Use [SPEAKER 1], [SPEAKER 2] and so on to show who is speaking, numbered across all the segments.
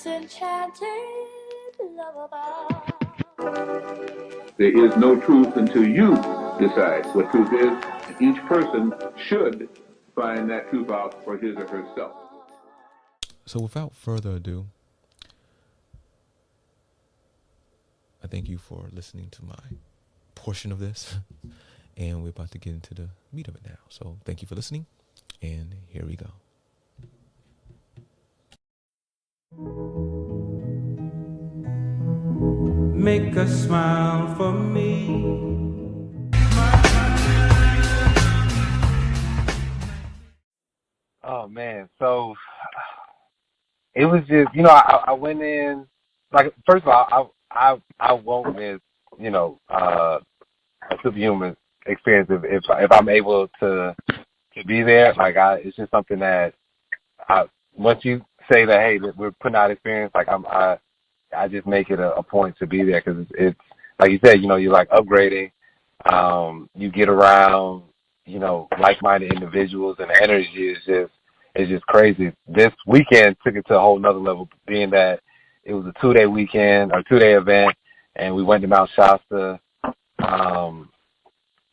[SPEAKER 1] enchanted lullaby.
[SPEAKER 2] There is no truth until you decide what truth is, and each person should find that truth out for his or herself.
[SPEAKER 3] So without further ado, I thank you for listening to my portion of this, and we're about to get into the meat of it now. So thank you for listening, and here we go.
[SPEAKER 4] Make a smile for me.
[SPEAKER 5] Oh man, so it was just, I went in, like, first of all, I won't miss, a superhuman experience if I'm able to be there. Like, it's just something that once you say that, hey, that we're putting out experience, like I just make it a point to be there, because it's like you said, you're like upgrading. You get around, like-minded individuals, and the energy is just crazy. This weekend took it to a whole nother level, being that it was a 2-day weekend or 2-day event, and we went to Mount Shasta.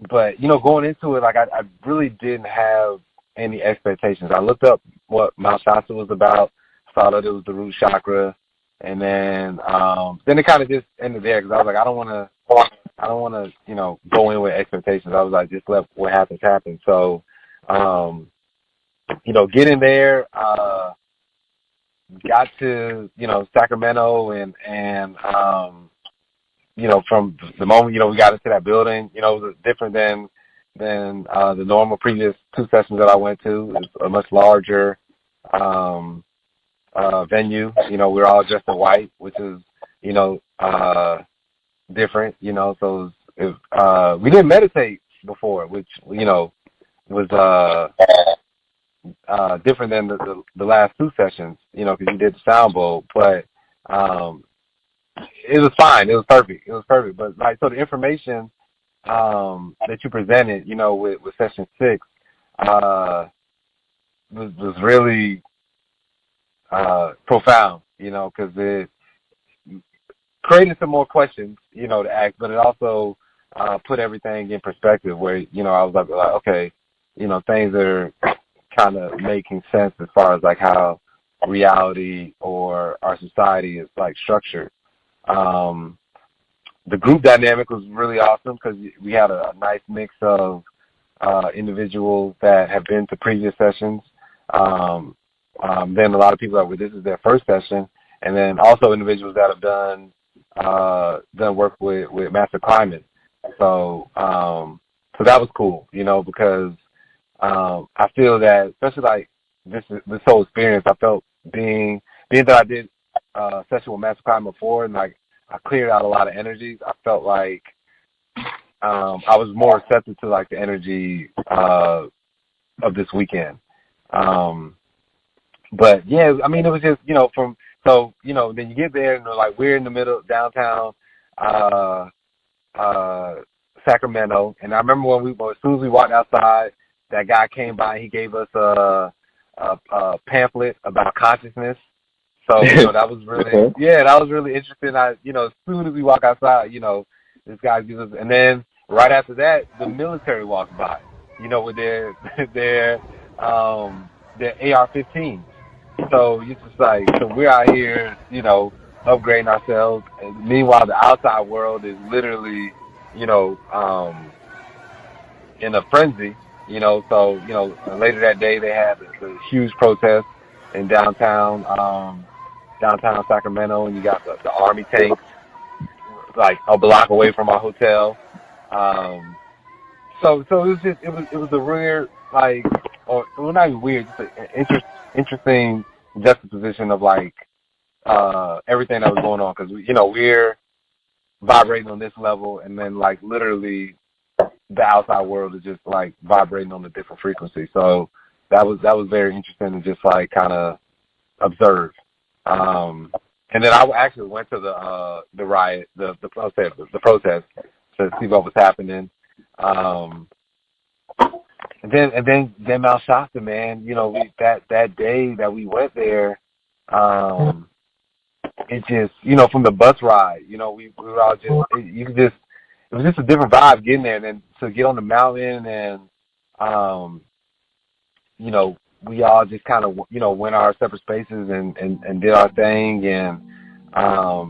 [SPEAKER 5] But going into it, like I really didn't have any expectations. I looked up what Mount Shasta was about. Saw that it was the root chakra. And then it kind of just ended there, because I was like, I don't want to, go in with expectations. I was like, just let what happens happen. So, getting there, got to, Sacramento, and from the moment, we got into that building, it was different than the normal previous 2 sessions that I went to. It's a much larger venue. We're all dressed in white, which is, different, so we didn't meditate before, which, was different than the last 2 sessions, because you did the sound bowl, but it was fine. It was perfect. But like, so the information that you presented, with session 6 was really profound, because it created some more questions, to ask, but it also put everything in perspective, where, I was like, okay, things are kind of making sense as far as like how reality or our society is like structured. The group dynamic was really awesome, because we had a nice mix of individuals that have been to previous sessions. Then a lot of people that this is their first session, and then also individuals that have done work with Master Climbing. So that was cool, because I feel that, especially like this whole experience, I felt being that I did a session with Master Climbing before, and like I cleared out a lot of energies. I felt like I was more receptive to like the energy of this weekend. But yeah, I mean, it was just, then you get there, and like we're in the middle of downtown Sacramento, and I remember as soon as we walked outside, that guy came by and he gave us a pamphlet about consciousness. So, that was really, that was really interesting. As soon as we walk outside, this guy gives us, and then right after that, the military walks by, with their AR-15s. So it's just like, so we're out here, upgrading ourselves. And meanwhile, the outside world is literally, in a frenzy, So, later that day they had a huge protest in downtown Sacramento, and you got the army tanks like a block away from our hotel. So it was a weird, like, or well, not even weird, just an interesting juxtaposition of like everything that was going on, because we're vibrating on this level, and then like literally the outside world is just like vibrating on a different frequency. So that was very interesting to just like kind of observe. And then I actually went to the riot, the protest, to see what was happening. And then Mount Shasta, man, that day that we went there, it just, from the bus ride, we were all just, it was just a different vibe getting there. And then to get on the mountain and, we all just kind of, went our separate spaces and did our thing. And I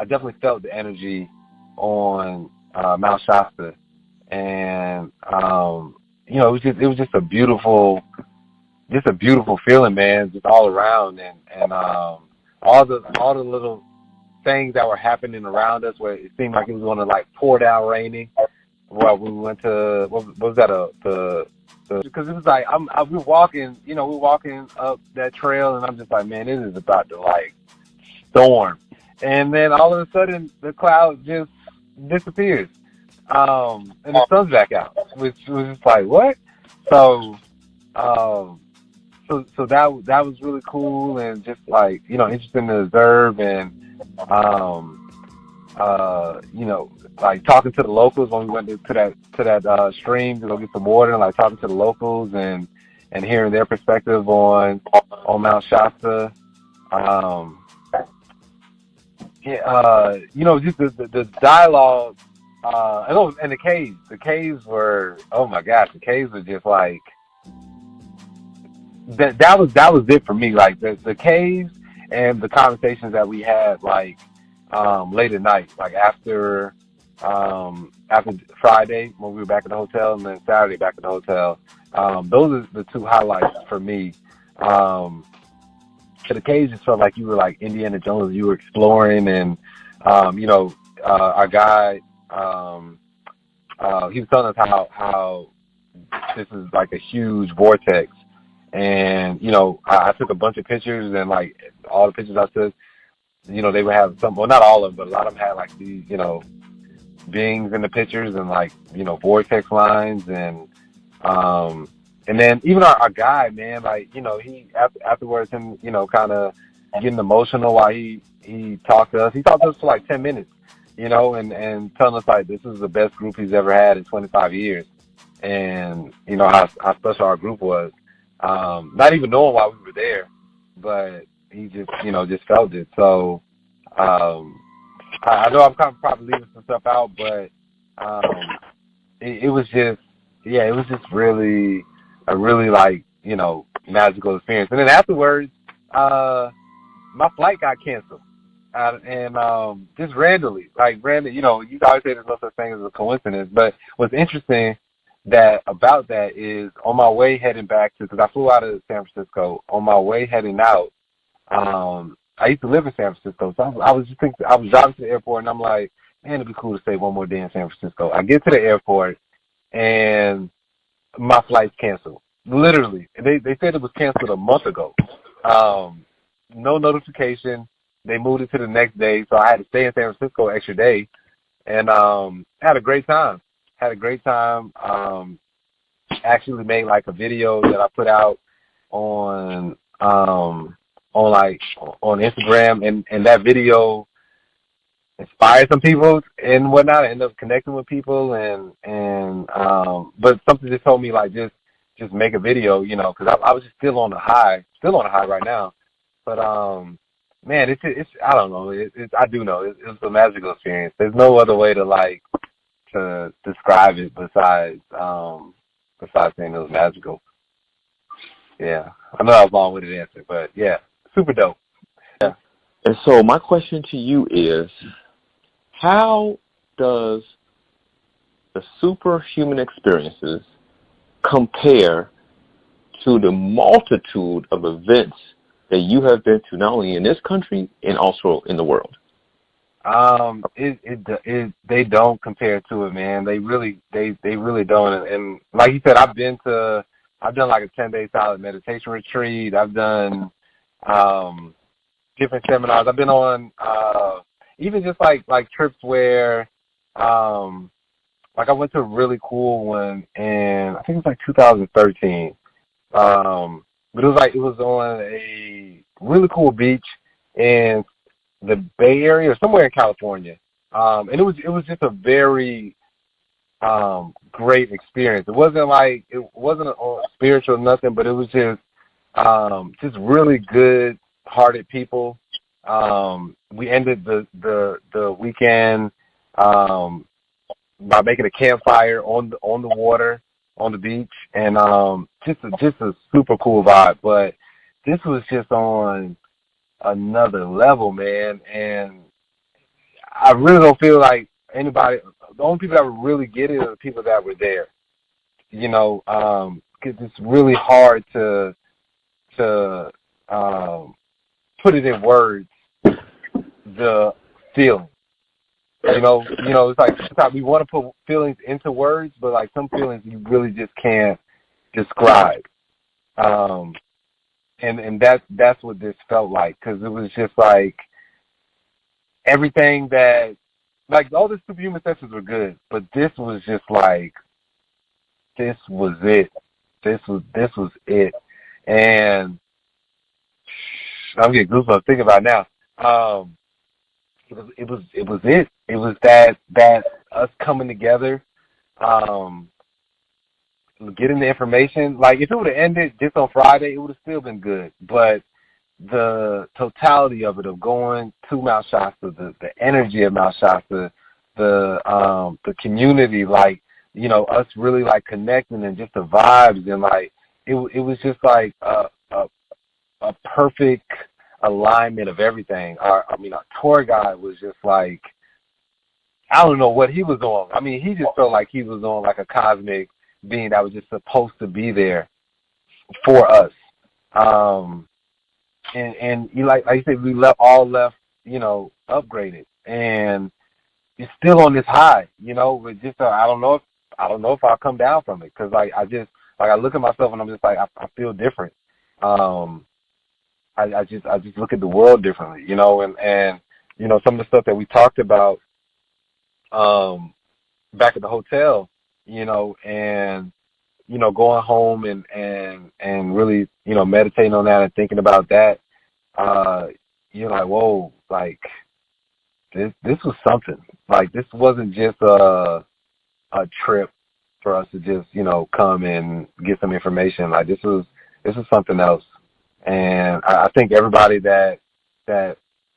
[SPEAKER 5] definitely felt the energy on Mount Shasta. And, it was just a beautiful feeling, man, just all around. And all the little things that were happening around us where it seemed like it was going to, like, pour down raining. Well, we went to, what was that, because it was like, we were walking, up that trail, and I'm just like, man, this is about to, like, storm. And then all of a sudden, the cloud just disappears. And the sun's back out, which was just like, what? So that was really cool and just, like, interesting to observe. And, like, talking to the locals when we went to that stream to go get some water, and, like, talking to the locals and hearing their perspective on Mount Shasta. Just the dialogue, and the caves. The caves were, oh my gosh, the caves were just like that was it for me. Like the caves and the conversations that we had, like, late at night, like after Friday when we were back at the hotel, and then Saturday back at the hotel. Those are the two highlights for me. The caves just felt like you were like Indiana Jones. You were exploring, and our guide, he was telling us how this is like a huge vortex, and I took a bunch of pictures, and like all the pictures I took, they would have some, well, not all of them, but a lot of them had like these, beings in the pictures, and like vortex lines, and then even our guy, man, like, he afterwards, him, kind of getting emotional while he talked to us. He talked to us for like 10 minutes, and telling us like this is the best group he's ever had in 25 years. And, how special our group was. Not even knowing why we were there, but he just, just felt it. So, I know I'm kind of probably leaving some stuff out, but it was just, it was just really a really, like, magical experience. And then afterwards, my flight got canceled. And just randomly, like, you always say there's no such thing as a coincidence, but what's interesting about that is on my way heading back because I flew out of San Francisco, on my way heading out, I used to live in San Francisco, so I was driving to the airport, and I'm like, man, it'd be cool to stay one more day in San Francisco. I get to the airport, and my flight's canceled. Literally. They said it was canceled a month ago. No notification. They moved it to the next day, so I had to stay in San Francisco an extra day, and had a great time. Actually made like a video that I put out on Instagram, and that video inspired some people and whatnot. I ended up connecting with people, and but something just told me, like, just make a video, because I was just still on the high right now. But man, it's I don't know, I do know it was a magical experience. There's no other way to describe it besides saying it was magical. Yeah, I know that was a long-winded answer, but yeah, super dope. Yeah.
[SPEAKER 6] And so my question to you is, how does the superhuman experiences compare to the multitude of events that you have been to, not only in this country and also in the world?
[SPEAKER 5] They don't compare to it, man. They really don't. And like you said, I've done like a 10-day silent meditation retreat. I've done different seminars. I've been on even just like trips where like I went to a really cool one, and I think it was like 2013. But it was on a really cool beach in the Bay Area or somewhere in California. And it was just a very great experience. It wasn't spiritual or nothing, but it was just really good hearted people. We ended the weekend by making a campfire on the water on the beach, and just a super cool vibe. But this was just on another level, man. And I really don't feel like anybody. The only people that would really get it are the people that were there. You know, because it's really hard to put it in words. The feeling. You know, it's like sometimes we want to put feelings into words, but like some feelings you really just can't describe. And that's what this felt like, because it was just like everything that, like, all the superhuman sessions were good, but this was just like, this was it. This was it. And I'm getting goosebumps thinking about it now. It was it. It was that us coming together, getting the information. Like, if it would have ended just on Friday, it would have still been good. But the totality of it, of going to Mount Shasta, the energy of Mount Shasta, the community, like, you know, us really like connecting, and just the vibes, and like it was just like a perfect alignment of everything. Our tour guide was just like, I don't know what he was on. I mean, he just felt like he was on like a cosmic being that was just supposed to be there for us. And you like you said, we all left, you know, upgraded, and it's still on this high, you know. With just I don't know if I'll come down from it, because like I look at myself and I'm just like, I feel different. I just look at the world differently, you know, and you know, some of the stuff that we talked about back at the hotel, you know, and you know, going home and really, you know, meditating on that and thinking about that, you're like, whoa, like this was something. Like, this wasn't just a trip for us to just, you know, come and get some information. Like, this was something else. And I think everybody that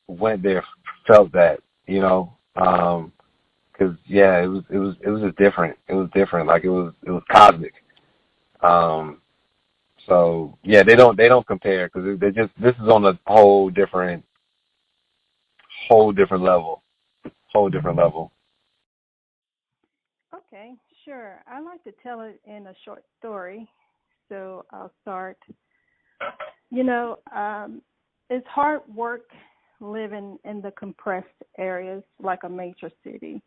[SPEAKER 5] went there felt that, you know, because yeah, it was just different. It was different. Like, it was cosmic. So yeah, they don't compare, because this is on a whole different level.
[SPEAKER 7] Okay, sure. I like to tell it in a short story, so I'll start. You know, it's hard work living in the compressed areas like a major city.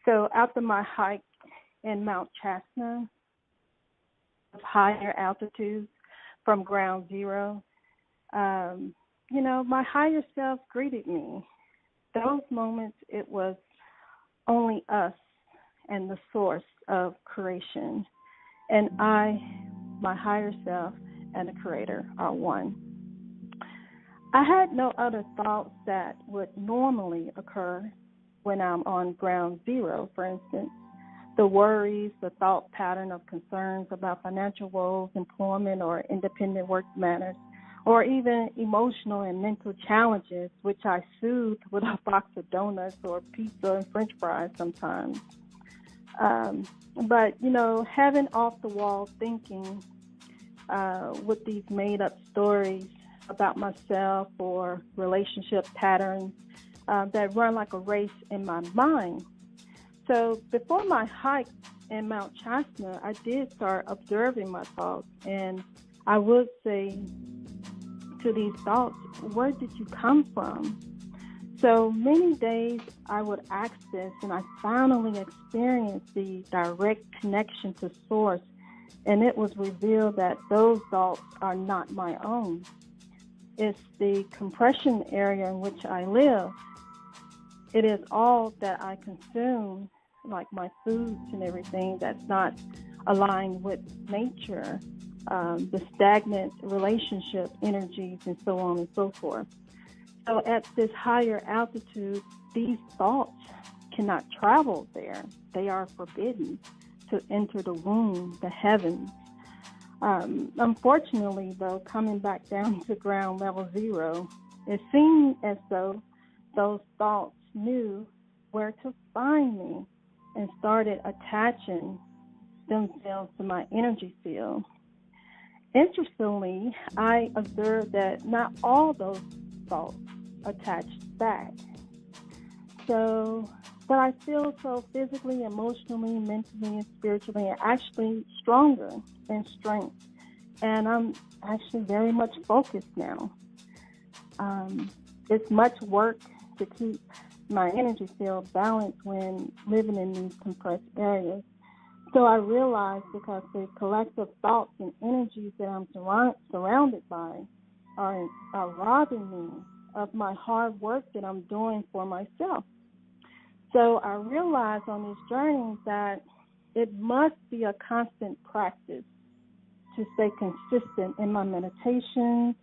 [SPEAKER 7] So after my hike in Mount Shasta, of higher altitudes from ground zero, you know, my higher self greeted me. Those moments, it was only us and the source of creation. And I, my higher self, and the Creator are one. I had no other thoughts that would normally occur when I'm on ground zero, for instance. The worries, the thought pattern of concerns about financial woes, employment, or independent work matters, or even emotional and mental challenges, which I soothe with a box of donuts or pizza and French fries sometimes. But, you know, having off-the-wall thinking with these made-up stories about myself or relationship patterns that run like a race in my mind. So before my hike in Mount Shasta, I did start observing my thoughts, and I would say to these thoughts, where did you come from? So many days I would ask this, and I finally experienced the direct connection to Source, and it was revealed that those thoughts are not my own. It's the compression area in which I live. It is all that I consume, like my foods and everything, that's not aligned with nature, the stagnant relationship energies, and so on and so forth. So at this higher altitude, these thoughts cannot travel there. They are forbidden to enter the womb, the heavens. Unfortunately, though, coming back down to ground level zero, it seemed as though those thoughts knew where to find me and started attaching themselves to my energy field. Interestingly, I observed that not all those thoughts attached back. But I feel so physically, emotionally, mentally, and spiritually, and actually stronger in strength. And I'm actually very much focused now. It's much work to keep my energy field balanced when living in these compressed areas. So I realized because the collective thoughts and energies that I'm surrounded by are robbing me of my hard work that I'm doing for myself. So I realized on this journey that it must be a constant practice to stay consistent in my meditations,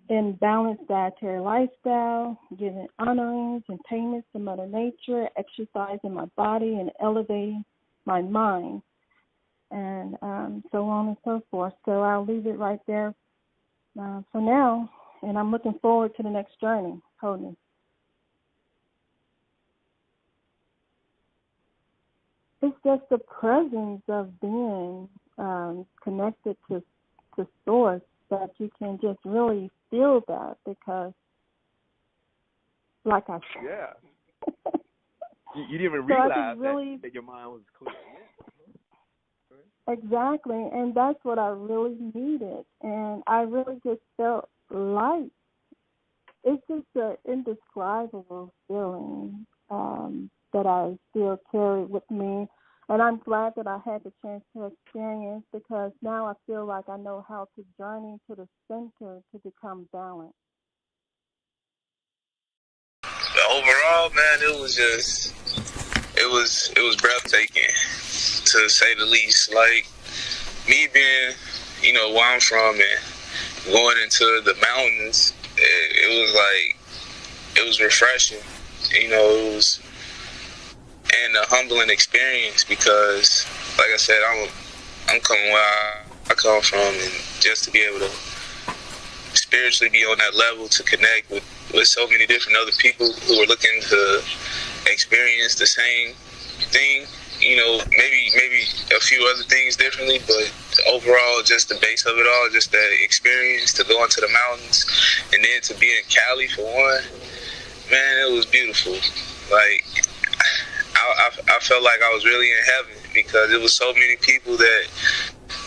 [SPEAKER 7] in balanced dietary lifestyle, giving honorings and payments to Mother Nature, exercising my body, and elevating my mind, and so on and so forth. So I'll leave it right there for now, and I'm looking forward to the next journey. Holding. It's just the presence of being connected to Source that you can just really feel that, because, like I said,
[SPEAKER 6] yeah, you didn't even realize that your mind was clear.
[SPEAKER 7] Exactly, and that's what I really needed, and I really just felt light. It's just an indescribable feeling that I still carry with me, and I'm glad that I had the chance to experience, because now I feel like I know how to journey to the center to become balanced.
[SPEAKER 8] Overall, man, it was breathtaking, to say the least. Like, me being, where I'm from and going into the mountains, it was refreshing. It was and a humbling experience, because, like I said, I'm coming where I come from, and just to be able to spiritually be on that level, to connect with so many different other people who are looking to experience the same thing, maybe a few other things differently, but overall, just the base of it all, just that experience to go into the mountains, and then to be in Cali for one, man, it was beautiful. Like, I felt like I was really in heaven, because it was so many people that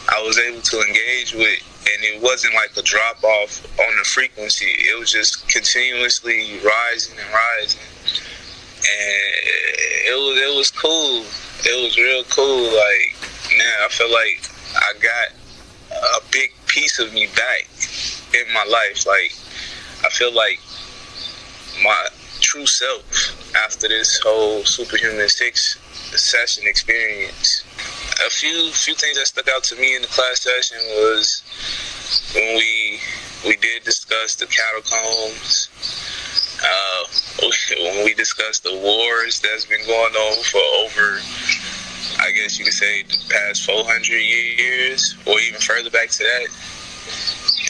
[SPEAKER 8] I was able to engage with, and it wasn't like a drop off on the frequency. It was just continuously rising and rising, and it was cool. It was real cool. Like, man, I felt like I got a big piece of me back in my life. Like, I feel like my true self after this whole Superhuman 6 session experience. A few things that stuck out to me in the class session was when we did discuss the catacombs, when we discussed the wars that's been going on for over, I guess you could say, the past 400 years, or even further back to that.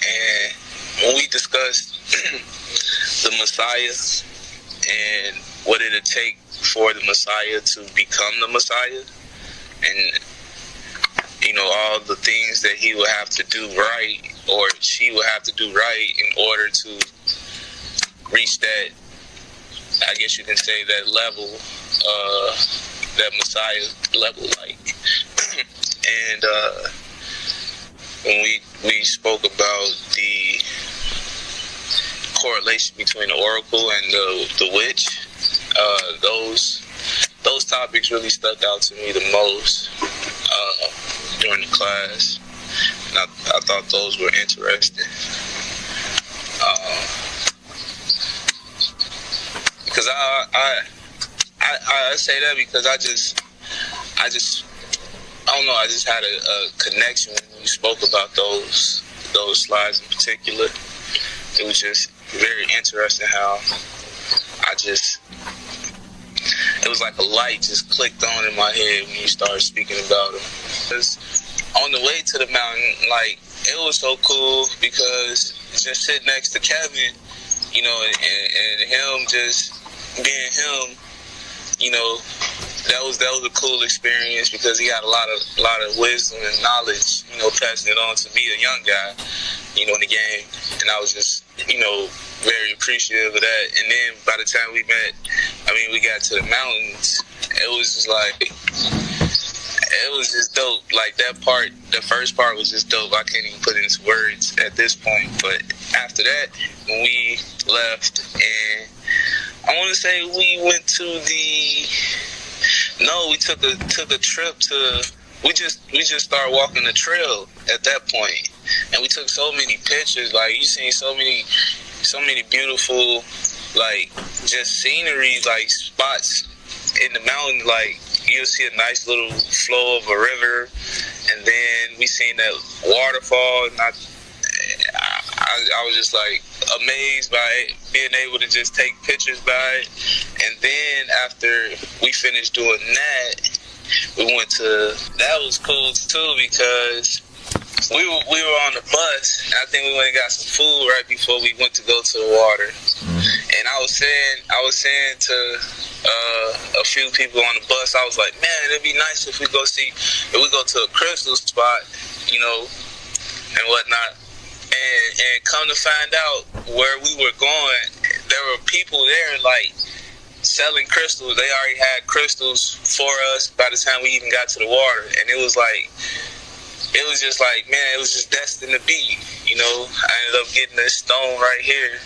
[SPEAKER 8] And when we discussed the Messiah and what it'd take for the Messiah to become the Messiah, and all the things that he would have to do right, or she would have to do right, in order to reach that, I guess you can say, that level, that Messiah level, like. And when we spoke about the correlation between the oracle and the witch, those topics really stuck out to me the most during the class, and I thought those were interesting. Because I say that because I don't know, I just had a connection when you spoke about those slides in particular. It was just very interesting how it was like a light just clicked on in my head when you started speaking about them. Because on the way to the mountain, like, it was so cool because just sitting next to Kevin, you know, and him just being him, you know, that was a cool experience because he had a lot of wisdom and knowledge, you know, passing it on to me, a young guy, you know, in the game. And I was just, you know, very appreciative of that. And then by the time we met, I mean, we got to the mountains, it was just like, it was just dope. Like, that part, the first part was just dope. I can't even put it into words at this point. But after that, when we left, and I want to say we went to we took a trip to, we just started walking the trail at that point. And we took so many pictures. Like, you seen so many beautiful, like, just scenery, like, spots in the mountain. Like, you'll see a nice little flow of a river, and then we seen that waterfall, and I was just, like, amazed by it, being able to just take pictures by it. And then after we finished doing that, we went to, that was cool too, because we were on the bus, and I think we went and got some food right before we went to go to the water. And I was saying to a few people on the bus, I was like, man, it'd be nice if we go to a crystal spot, you know, and whatnot. And come to find out where we were going, there were people there, like, selling crystals. They already had crystals for us by the time we even got to the water. And it was like, it was just like, man, it was just destined to be, you know. I ended up getting this stone right here.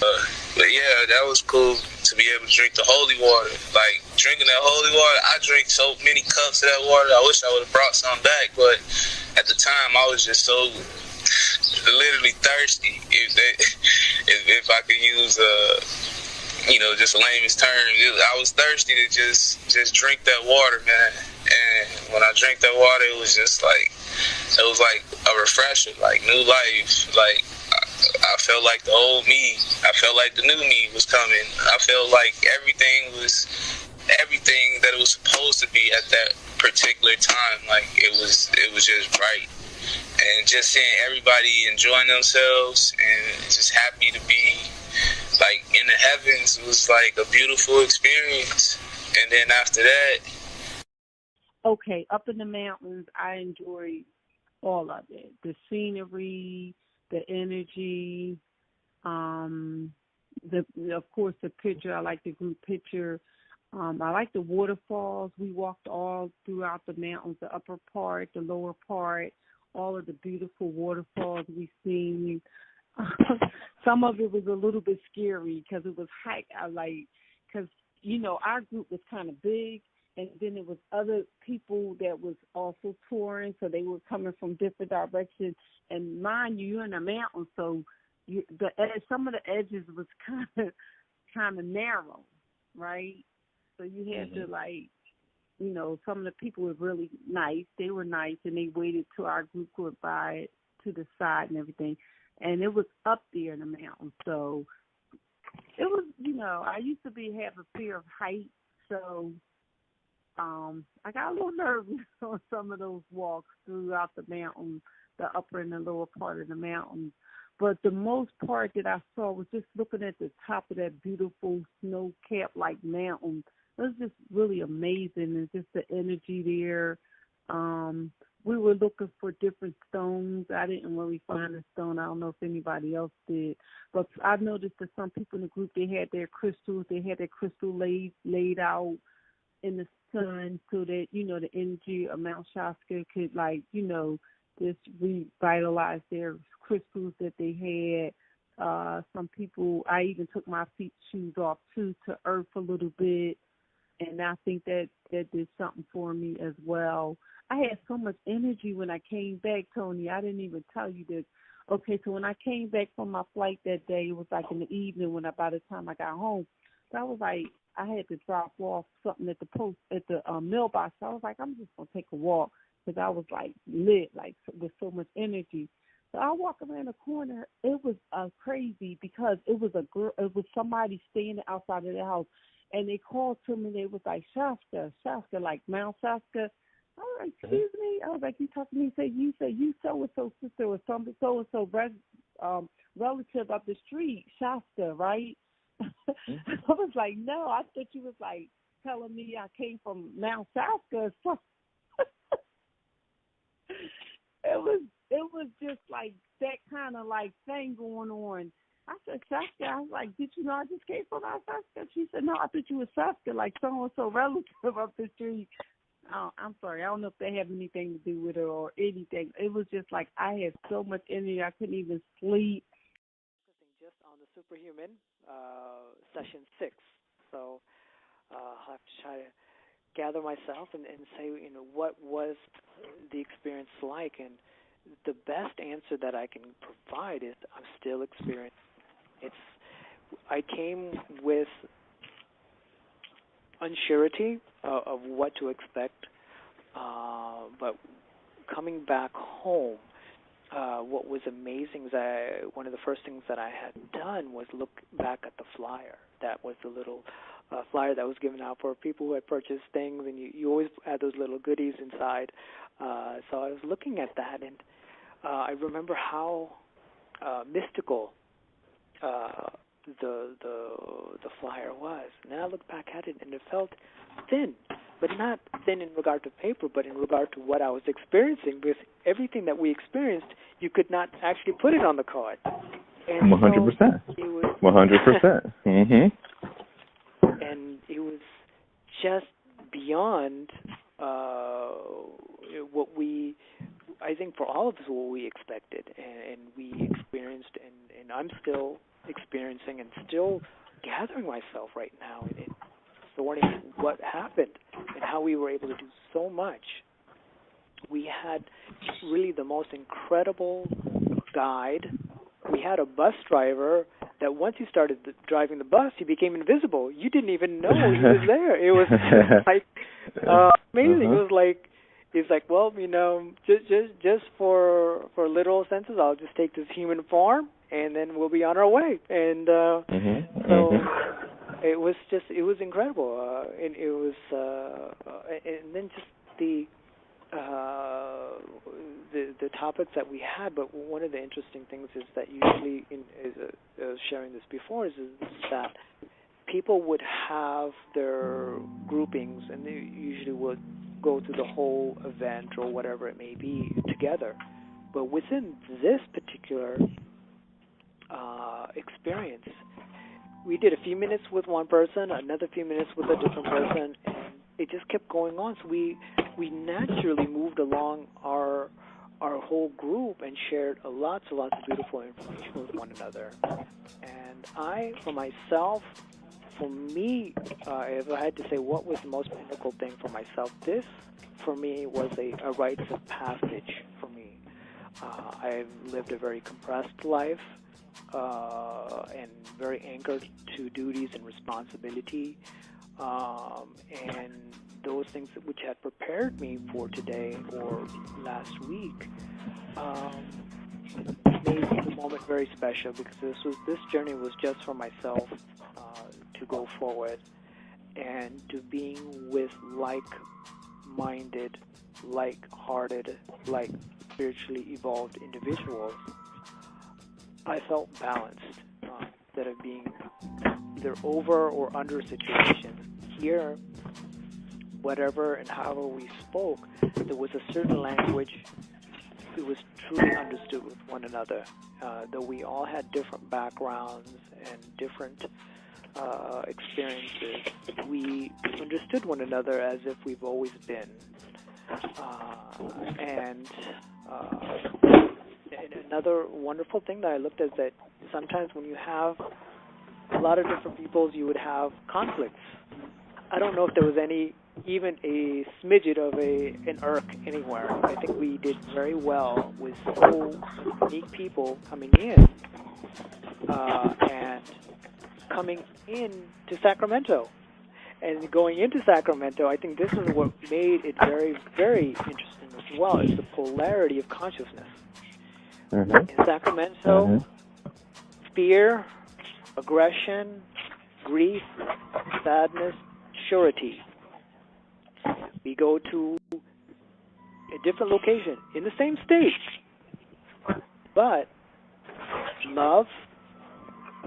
[SPEAKER 8] But yeah, that was cool to be able to drink the holy water. Like, drinking that holy water, I drank so many cups of that water. I wish I would have brought some back, but at the time I was just so literally thirsty, if I could use you know, just a layman's term. I was thirsty to just drink that water, man. And when I drank that water, it was just like, it was like a refresher, like new life. Like, I felt like the old me. I felt like the new me was coming. I felt like everything that it was supposed to be at that particular time. Like, it was just right. And just seeing everybody enjoying themselves and just happy to be, like, in the heavens was like a beautiful experience. And then after that,
[SPEAKER 9] okay, up in the mountains, I enjoyed all of it. The scenery, the energy, of course the picture. I like the group picture. I like the waterfalls. We walked all throughout the mountains, the upper part, the lower part, all of the beautiful waterfalls we seen. Some of it was a little bit scary because it was because, you know, our group was kind of big, and then there was other people that was also touring, so they were coming from different directions. And mind you, you're in the mountains, so some of the edges was kind of narrow, right? So you had to, like, you know, some of the people were really nice. They were nice, and they waited till our group went by to the side and everything. And it was up there in the mountains, so it was, you know, I used to have a fear of height, so I got a little nervous on some of those walks throughout the mountains, the upper and the lower part of the mountains. But the most part that I saw was just looking at the top of that beautiful snow-capped, like, mountain. It was just really amazing, and just the energy there. We were looking for different stones. I didn't really find a stone. I don't know if anybody else did. But I noticed that some people in the group, they had their crystals. They had their crystal laid out in the sun so that, you know, the energy of Mount Shasta could, like, you know, just revitalize their crystals that they had. Some people, I even took my shoes off, too, to earth a little bit. And I think that did something for me as well. I had so much energy when I came back, Tony. I didn't even tell you this. Okay, so when I came back from my flight that day, it was like in the evening by the time I got home. So I was like, I had to drop off something at the mailbox. So I was like, I'm just going to take a walk because I was, like, lit, like, with so much energy. So I walked around the corner. It was crazy because it was somebody standing outside of the house. And they called to me. They was like, Shasta, like Mount Shasta. I was like, excuse me? I was like, you talking to me? You say you so-and-so sister or something, so-and-so relative up the street, Shasta, right? I was like, no, I thought you was like telling me I came from Mount Shasta or something. It was just like that kind of like thing going on. I said, Shasta. I was like, did you know I just came from Mount Shasta? She said, no, I thought you were Shasta, like so-and-so relative up the street. Oh, I'm sorry. I don't know if they have anything to do with it or anything. It was just like I had so much energy I couldn't even sleep.
[SPEAKER 10] Just on the superhuman, session 6. So I'll have to try to gather myself and say, what was the experience like? And the best answer that I can provide is I'm still experiencing. I came with unsurety of what to expect, but coming back home, what was amazing is one of the first things that I had done was look back at the flyer. That was the little flyer that was given out for people who had purchased things, and you always had those little goodies inside. So I was looking at that, and I remember how mystical the flyer was. And then I looked back at it, and it felt thin, but not thin in regard to paper, but in regard to what I was experiencing. Because everything that we experienced, you could not actually put it on the card.
[SPEAKER 6] 100%.
[SPEAKER 10] So it was
[SPEAKER 6] 100%.
[SPEAKER 10] And it was just beyond what we, I think for all of us, what we expected and we experienced, and I'm still experiencing and still gathering myself right now in sorting what happened and how we were able to do so much. We had really the most incredible guide. We had a bus driver that once he started driving the bus, he became invisible. You didn't even know he was there. It was like amazing. It's like, well, just for literal senses, I'll just take this human form, and then we'll be on our way. And so it was incredible. And it was, and then just the topics that we had. But one of the interesting things is that usually, sharing this before, is that people would have their groupings, and they usually would go through the whole event or whatever it may be together. But within this particular experience, we did a few minutes with one person, another few minutes with a different person, and it just kept going on. So we naturally moved along our whole group and shared lots of beautiful information with one another. And I, for myself, for me, if I had to say what was the most pinnacle thing for myself, this, for me, was a rites of passage for me. I've lived a very compressed life and very anchored to duties and responsibility. And those things which had prepared me for today or last week made the moment very special, because this journey was just for myself to go forward, and to being with like-minded, like-hearted, spiritually evolved individuals. I felt balanced instead of being either over or under situations. Here, whatever and however we spoke, there was a certain language. It was truly understood with one another. Though we all had different backgrounds and different experiences, we understood one another as if we've always been. And another wonderful thing that I looked at is that sometimes when you have a lot of different peoples, you would have conflicts. I don't know if there was even a smidget of an irk anywhere. I think we did very well with so unique people coming in and coming in to Sacramento. And going into Sacramento, I think this is what made it very, very interesting as well, is the polarity of consciousness. In Sacramento, fear, aggression, grief, sadness, surety. We go to a different location in the same state. But love,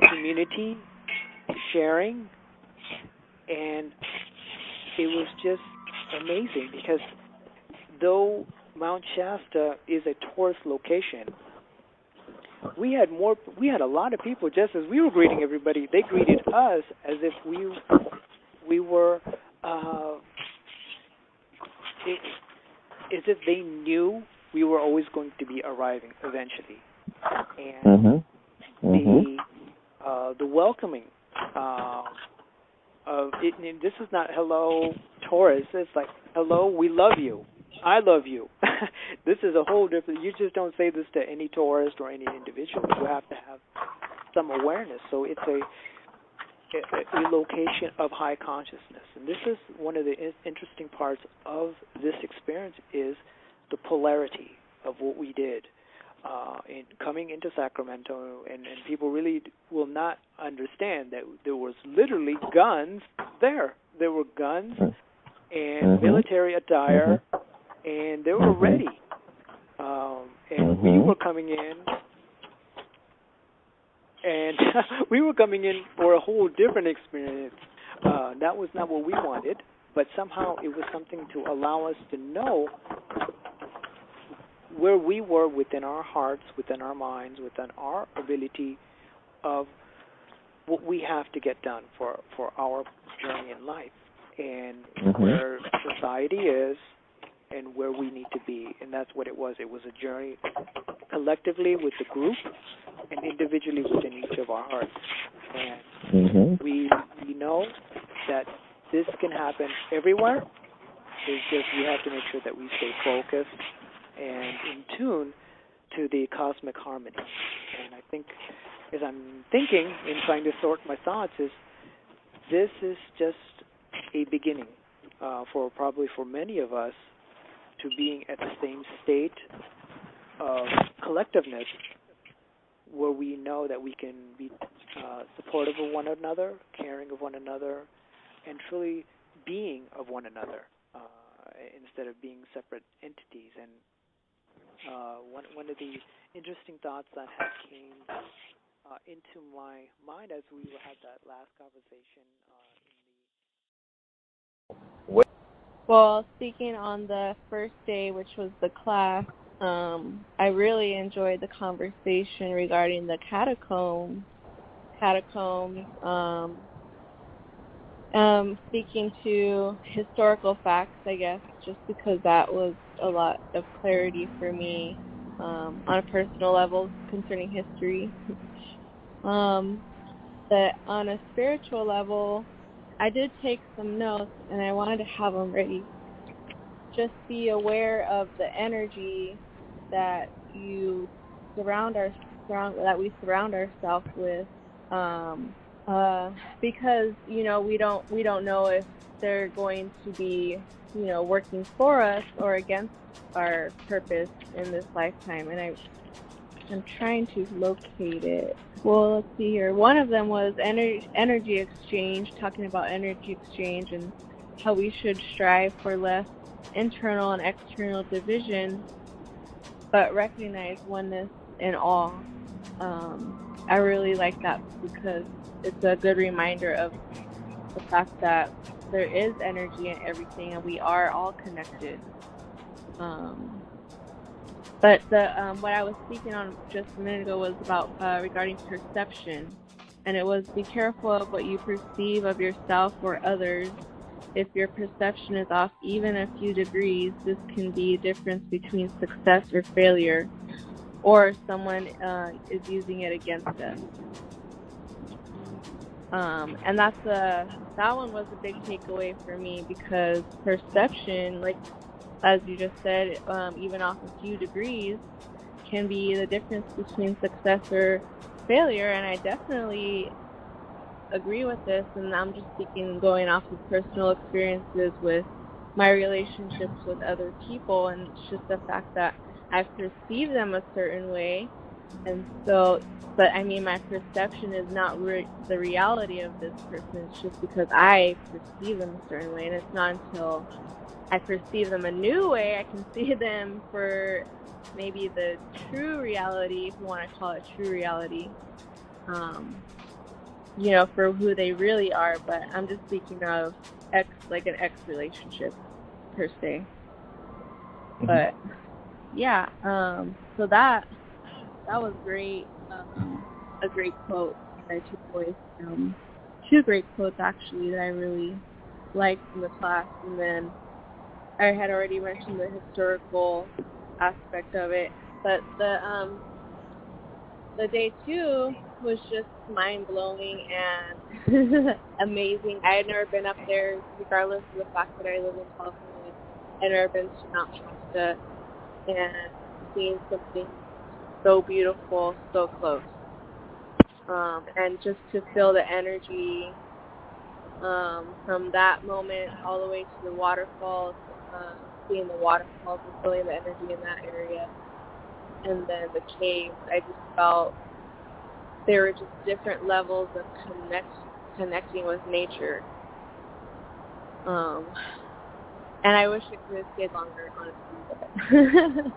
[SPEAKER 10] community, sharing, and it was just amazing because though Mount Shasta is a tourist location, we had a lot of people. Just as we were greeting everybody, they greeted us as if we were as if they knew we were always going to be arriving eventually. And the welcoming of it. And this is not hello tourists. It's like hello, we love you. I love you. This is a whole different. You just don't say this to any tourist or any individual. You have to have some awareness. So it's a location of high consciousness, and this is one of the interesting parts of this experience is the polarity of what we did in coming into Sacramento, and people really will not understand that there was literally guns there. There were guns and military attire, and they were ready. And we were coming in, and we were coming in for a whole different experience. That was not what we wanted, but somehow it was something to allow us to know where we were within our hearts, within our minds, within our ability of what we have to get done for our journey in life, and where society is and where we need to be. And that's what it was. It was a journey collectively with the group and individually within each of our hearts. And we know that this can happen everywhere. It's just we have to make sure that we stay focused and in tune to the cosmic harmony. And I think, as I'm thinking and trying to sort my thoughts, is this is just a beginning for many of us to being at the same state of collectiveness, where we know that we can be supportive of one another, caring of one another, and truly being of one another instead of being separate entities. And one of the interesting thoughts that had came into my mind as we had that last conversation
[SPEAKER 11] Well, speaking on the first day, which was the class, I really enjoyed the conversation regarding the catacombs, speaking to historical facts, I guess, just because that was a lot of clarity for me on a personal level concerning history. But on a spiritual level, I did take some notes, and I wanted to have them ready. Just be aware of the energy that we surround ourselves with, because we don't know if they're going to be working for us or against our purpose in this lifetime. And I'm trying to locate it. Well, let's see here. One of them was energy exchange, talking about energy exchange and how we should strive for less internal and external division, but recognize oneness in all. I really like that because it's a good reminder of the fact that there is energy in everything and we are all connected. But what I was speaking on just a minute ago was about regarding perception, and it was be careful of what you perceive of yourself or others. If your perception is off even a few degrees, this can be a difference between success or failure, or someone is using it against us. And that one was a big takeaway for me, because perception, like as you just said, even off a few degrees, can be the difference between success or failure. And I definitely agree with this, and I'm just speaking going off of personal experiences with my relationships with other people, and it's just the fact that I've perceived them a certain way, And so, but I mean, my perception is not the reality of this person. It's just because I perceive them a certain way, and it's not until I perceive them a new way I can see them for maybe the true reality, if you want to call it true reality, you know, for who they really are. But I'm just speaking of an ex relationship per se. Mm-hmm. But yeah, so that was great. A great quote that I took away from. Two great quotes actually that I really liked from the class, and then I had already mentioned the historical aspect of it, but the day 2 was just mind-blowing and amazing. I had never been up there, regardless of the fact that I live in California. I had never been to Mount Shasta and seen something so beautiful, so close. And just to feel the energy from that moment all the way to the waterfalls, seeing the waterfalls and feeling the energy in that area, and then the caves, I just felt there were just different levels of connecting with nature. And I wish it could have stayed longer, honestly.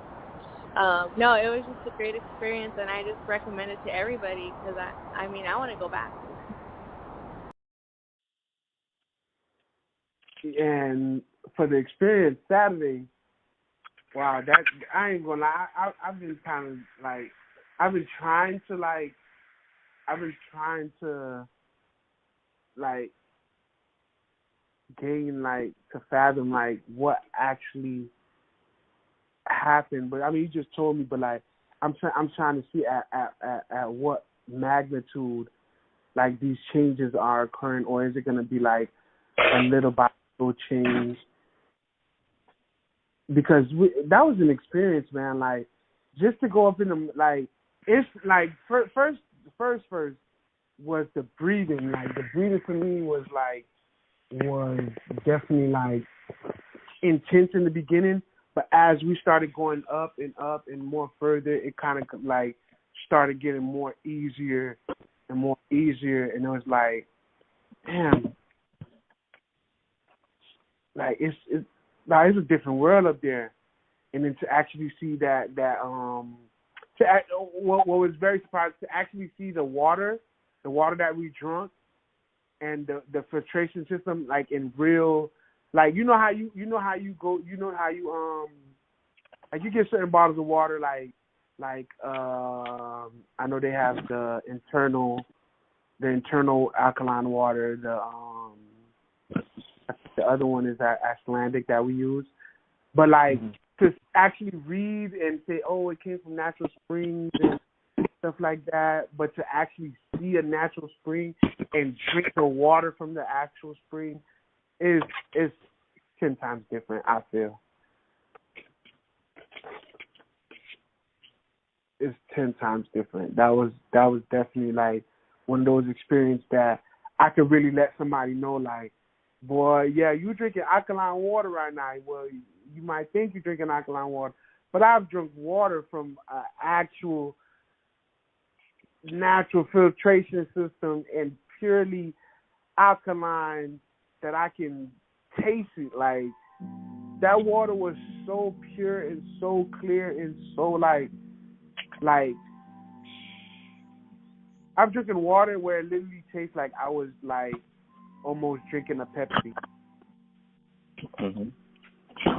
[SPEAKER 11] But no, it was just a great experience, and I just recommend it to everybody because I mean, I want to go back.
[SPEAKER 12] And for the experience Saturday, wow, that I ain't gonna lie, I've been kind of like, I've been trying to gain, to fathom, what actually happened. But I mean, you just told me, but I'm trying to see at what magnitude, these changes are occurring, or is it gonna be a little by little change? Because that was an experience, man. Just to go up in the it's first was the breathing. The breathing for me was definitely intense in the beginning, but as we started going up and more further, it kind of started getting more easier and more easier, and it was damn, it's a different world up there. And then to actually see what was very surprising, to actually see the water that we drunk, and the filtration system, in real, you get certain bottles of water, I know they have the internal alkaline water, the other one is that Icelandic that we use. But to actually read and say, oh, it came from natural springs and stuff like that, but to actually see a natural spring and drink the water from the actual spring is 10 times different, I feel. It's 10 times different. That was definitely one of those experiences that I could really let somebody know, boy, yeah, you drinking alkaline water right now. Well, you might think you're drinking alkaline water, but I've drunk water from an actual natural filtration system and purely alkaline that I can taste it. That water was so pure and so clear and so I'm drinking water where it literally tastes like I was almost drinking a Pepsi.
[SPEAKER 6] Mm-hmm.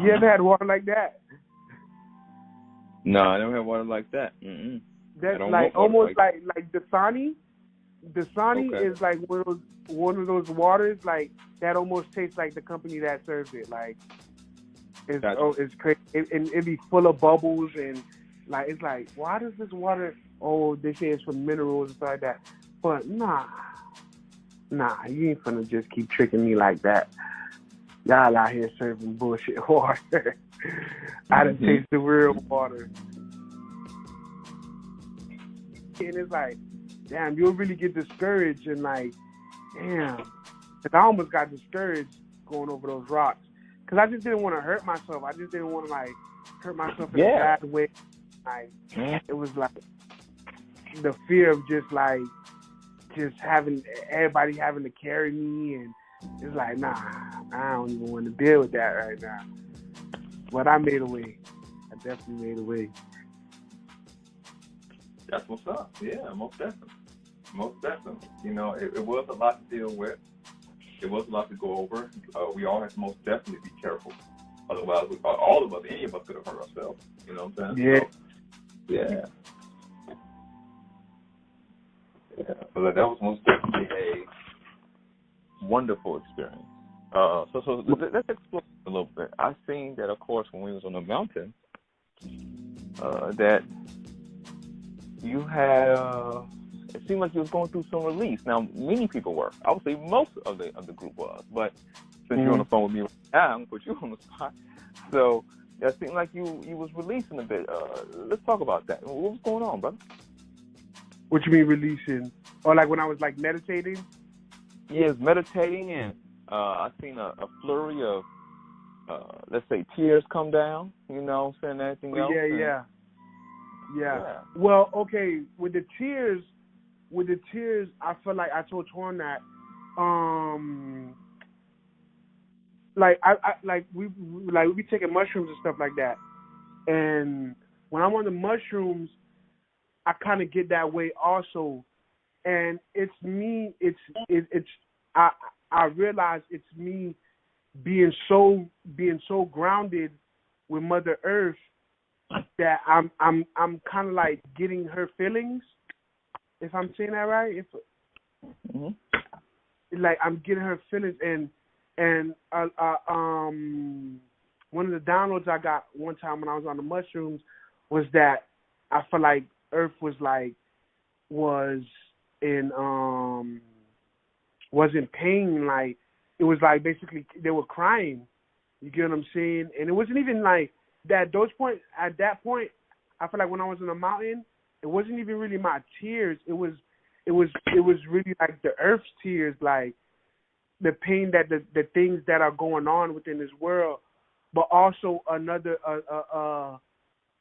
[SPEAKER 12] You ever had water like that?
[SPEAKER 6] No, I never had water like that. Mm-mm.
[SPEAKER 12] That's almost like Dasani. Dasani
[SPEAKER 6] okay.
[SPEAKER 12] is one of those waters that almost tastes like the company that serves it. It's crazy. It'd be full of bubbles and it's why does this water? Oh, they say it's from minerals and stuff like that. But nah, you ain't finna just keep tricking me like that. Y'all out here serving bullshit water. I done taste the real water. And it's damn, you'll really get discouraged and damn. Because I almost got discouraged going over those rocks. Because I just didn't want to hurt myself. I just didn't want to hurt myself in a bad way. It was the fear of just having everybody having to carry me, and it's like, nah, I don't even want to deal with that right now. But I made a way. I definitely made a way.
[SPEAKER 13] That's what's up. Yeah, most definitely. Most definitely. You know, it was a lot to deal with. It was a lot to go over. We all have to most definitely be careful. Otherwise, all of us, any of us could have hurt ourselves. You know what I'm saying?
[SPEAKER 12] Yeah.
[SPEAKER 13] So, yeah. Yeah. But that was most definitely a wonderful experience. So let's explore a little bit. I've seen that, of course, when we was on the mountain, that you had, it seemed like you was going through some release. Now, many people were. I would say most of the group was. But since you're on the phone with me right now, I'm going to put you on the spot. So it seemed like you was releasing a bit. Let's talk about that. What was going on, brother?
[SPEAKER 12] What you mean releasing? Or like when I was like meditating?
[SPEAKER 13] Yes, meditating, and I've seen a flurry of, let's say, tears come down, you know, saying anything else.
[SPEAKER 12] Yeah. Well, okay, with the tears, I feel like I told Twan that, we be taking mushrooms and stuff like that, and when I'm on the mushrooms, I kind of get that way also, and it's me. I realize it's me being so grounded with Mother Earth that I'm kind of like getting her feelings. If I'm saying that right, like I'm getting her feelings, and one of the downloads I got one time when I was on the mushrooms was that I felt like Earth was in pain. Like it was like basically they were crying. You get what I'm saying? And it wasn't even like that. At that point, I feel like when I was in the mountain, it wasn't even really my tears. It was really like the Earth's tears, like the pain that the things that are going on within this world, but also another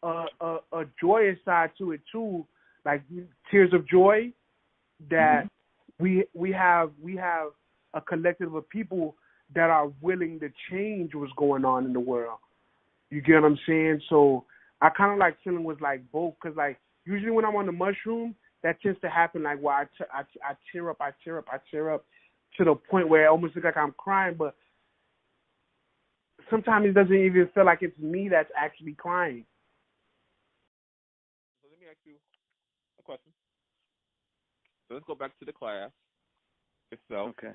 [SPEAKER 12] a joyous side to it too, like tears of joy that we have a collective of people that are willing to change what's going on in the world. You get what I'm saying? So I kind of like feeling was like both, because like usually when I'm on the mushroom, that tends to happen like where I tear up to the point where it almost looks like I'm crying, but sometimes it doesn't even feel like it's me that's actually crying.
[SPEAKER 13] So let me ask you a question. So let's go back to the class itself.
[SPEAKER 5] Okay.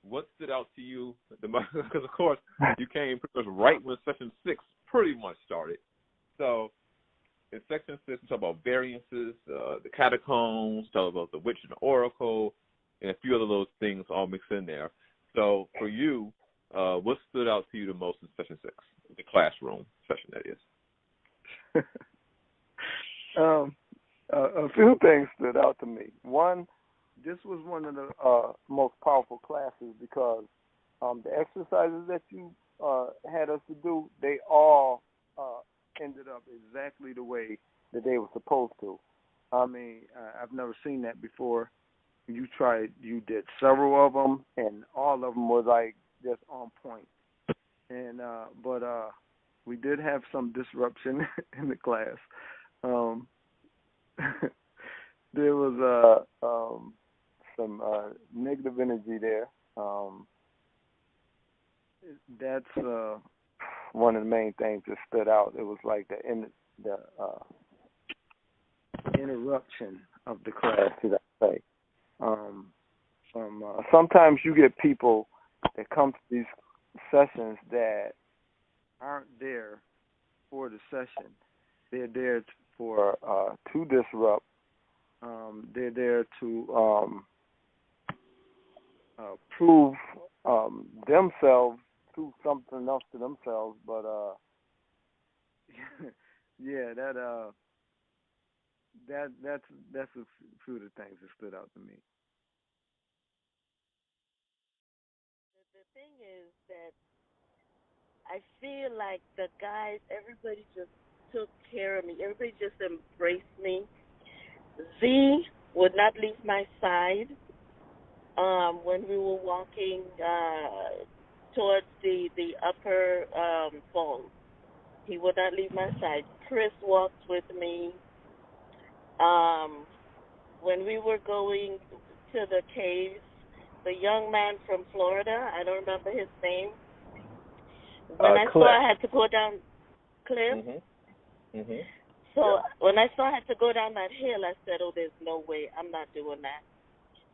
[SPEAKER 13] What stood out to you the most? Because, of course, you came pretty much right when Section 6 pretty much started. So in Section 6, we talk about variances, the catacombs, talk about the witch and the oracle, and a few other those things all mixed in there. So for you, what stood out to you the most in Section 6, the classroom session, that is?
[SPEAKER 14] A few things stood out to me. One, this was one of the most powerful classes because the exercises that you had us to do, they all ended up exactly the way that they were supposed to. I mean, I've never seen that before. You did several of them, and all of them were like just on point. And but we did have some disruption in the class. There was some negative energy there. That's one of the main things that stood out. It was like the interruption of the class, should I say. Sometimes you get people that come to these sessions that aren't there for the session. They're there to disrupt. They're there to prove themselves, prove something else to themselves. But yeah, that's a few of the things that stood out to me.
[SPEAKER 15] The thing is that I feel like the guys, everybody just took care of me. Everybody just embraced me. Z would not leave my side when we were walking towards the upper falls. He would not leave my side. Chris walked with me. When we were going to the caves, the young man from Florida, I don't remember his name. When I saw I had to go down, Cliff. So when I saw I had to go down that hill, I said, oh, there's no way. I'm not doing that.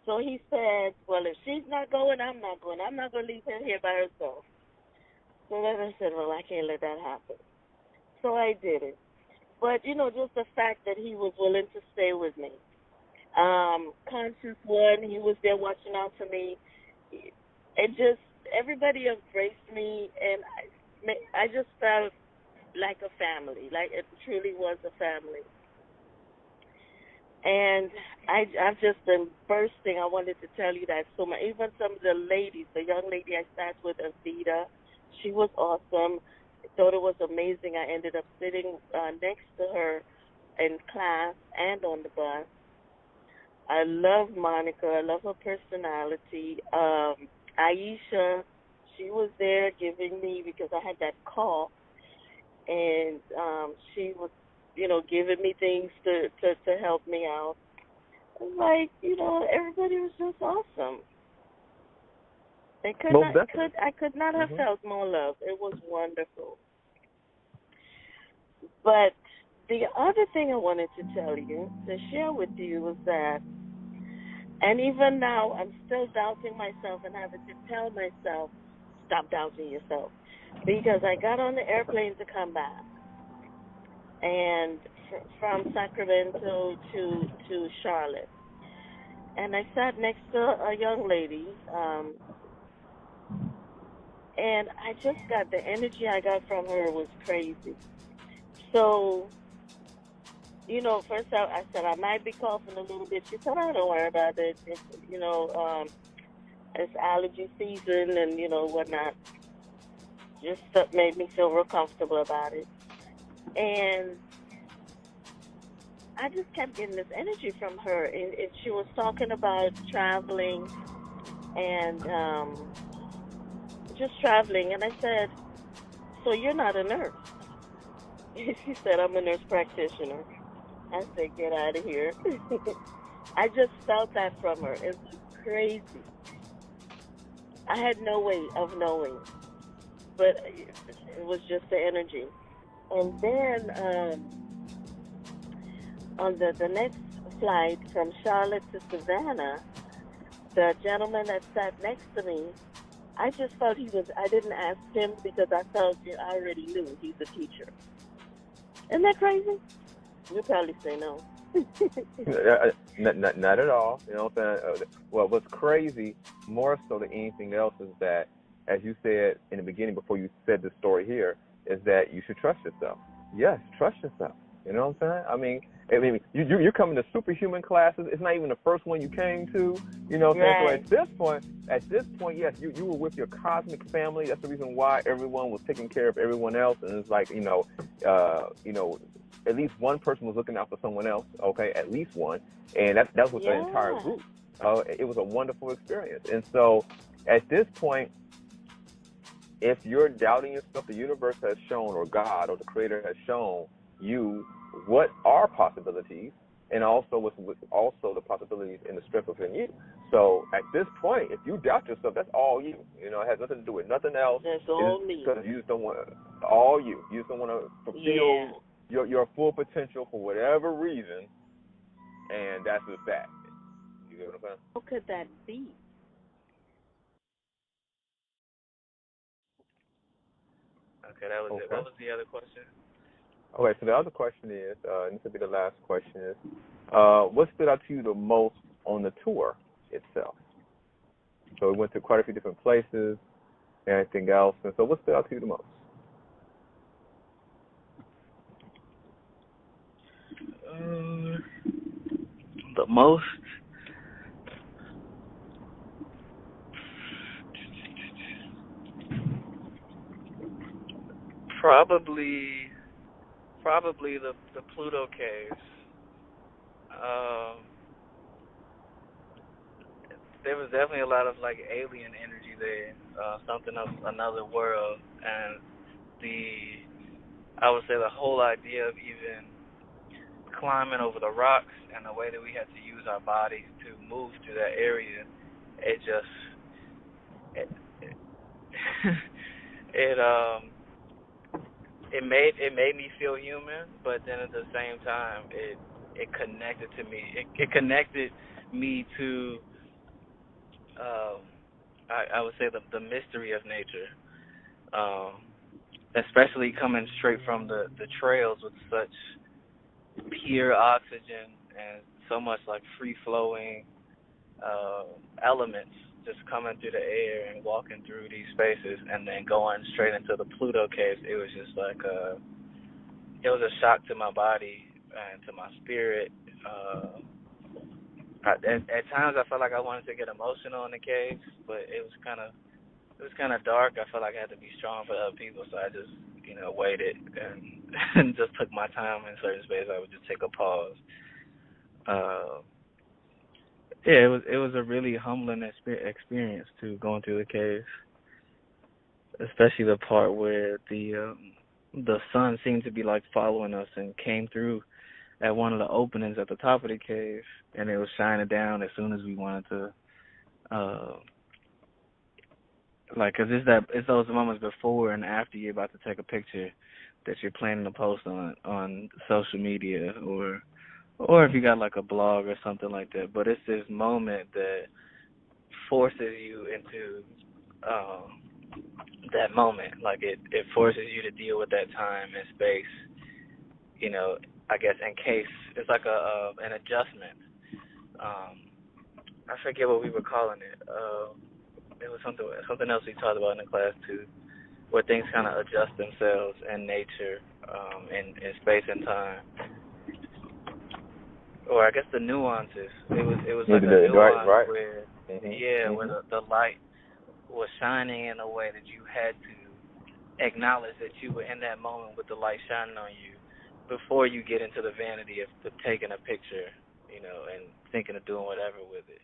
[SPEAKER 15] So he said, well, if she's not going, I'm not going. I'm not going to leave her here by herself. So then I said, well, I can't let that happen. So I did it. But, you know, just the fact that he was willing to stay with me. Conscious One, he was there watching out for me. It just, everybody embraced me, and I just felt like a family, like it truly was a family. And I've just been bursting. I wanted to tell you that so much. Even some of the ladies, the young lady I sat with, Avita, she was awesome. I thought it was amazing. I ended up sitting next to her in class and on the bus. I love Monica. I love her personality. Aisha, she was there giving me, because I had that cough, and she was, you know, giving me things to help me out. Like, you know, everybody was just awesome. I could not have felt more love. It was wonderful. But the other thing I wanted to tell you, to share with you, was that, and even now I'm still doubting myself and having to tell myself, stop doubting yourself, because I got on the airplane to come back, and from Sacramento to Charlotte, and I sat next to a young lady, and I just got, the energy I got from her was crazy. So, you know, first I said I might be coughing a little bit. She said, oh, don't worry about it. It's, you know, it's allergy season and, you know, whatnot. Just made me feel real comfortable about it. And I just kept getting this energy from her. And she was talking about traveling and just traveling. And I said, so you're not a nurse? She said, I'm a nurse practitioner. I said, get out of here. I just felt that from her. It was crazy. I had no way of knowing, but it was just the energy. And then on the next flight from Charlotte to Savannah, the gentleman that sat next to me, I just felt I didn't ask him because I felt I already knew he's a teacher. Isn't that crazy? You probably say no.
[SPEAKER 13] Not at all. You know what I'm saying? Well, what's crazy, more so than anything else, is that, as you said in the beginning before you said the story here, is that you should trust yourself. Yes, trust yourself. You know what I'm saying? I mean, you're coming to superhuman classes. It's not even the first one you came to. You know what I'm saying? So at this point, yes, you were with your cosmic family. That's the reason why everyone was taking care of everyone else. And it's like, you know, at least one person was looking out for someone else. Okay, at least one, and that was the entire group. It was a wonderful experience. And so, at this point, if you're doubting yourself, the universe has shown, or God, or the Creator has shown you what are possibilities, and also what's also the possibilities in the strength within you. So at this point, if you doubt yourself, that's all you. You know, it has nothing to do with nothing else.
[SPEAKER 15] That's all me.
[SPEAKER 13] Because you just don't want all you. You just don't want to fulfill your full potential for whatever reason, and that's the fact. You get what I'm saying?
[SPEAKER 15] How could that be?
[SPEAKER 3] Okay, that was it. What was the other question?
[SPEAKER 13] Okay, so the other question is, and this will be the last question, is what stood out to you the most on the tour itself? So we went to quite a few different places, anything else, and so what stood out to you the most?
[SPEAKER 16] The most? Probably probably the Pluto caves. There was definitely a lot of like alien energy there, something of another world, and I would say the whole idea of even climbing over the rocks and the way that we had to use our bodies to move to that area, it made me feel human, but then at the same time it connected to me. It connected me to I would say the mystery of nature. Especially coming straight from the trails with such pure oxygen and so much like free flowing elements just coming through the air and walking through these spaces, and then going straight into the Pluto caves. It was just like it was a shock to my body and to my spirit. At times I felt like I wanted to get emotional in the caves, but it was kind of dark. I felt like I had to be strong for other people, so I just waited and just took my time in certain spaces. I would just take a pause. It was a really humbling experience too, going through the caves, especially the part where the sun seemed to be like following us and came through at one of the openings at the top of the cave, and it was shining down as soon as we wanted to. Cause it's those moments before and after you're about to take a picture that you're planning to post on social media or if you got like a blog or something like that. But it's this moment that forces you into that moment. Like it forces you to deal with that time and space. I guess in case it's like an adjustment. I forget what we were calling it. It was something else we talked about in the class too, where things kind of adjust themselves in nature, in space and time. Or I guess the nuances. It was like a nuance
[SPEAKER 13] right.
[SPEAKER 16] where where the light was shining in a way that you had to acknowledge that you were in that moment with the light shining on you before you get into the vanity of taking a picture, and thinking of doing whatever with it,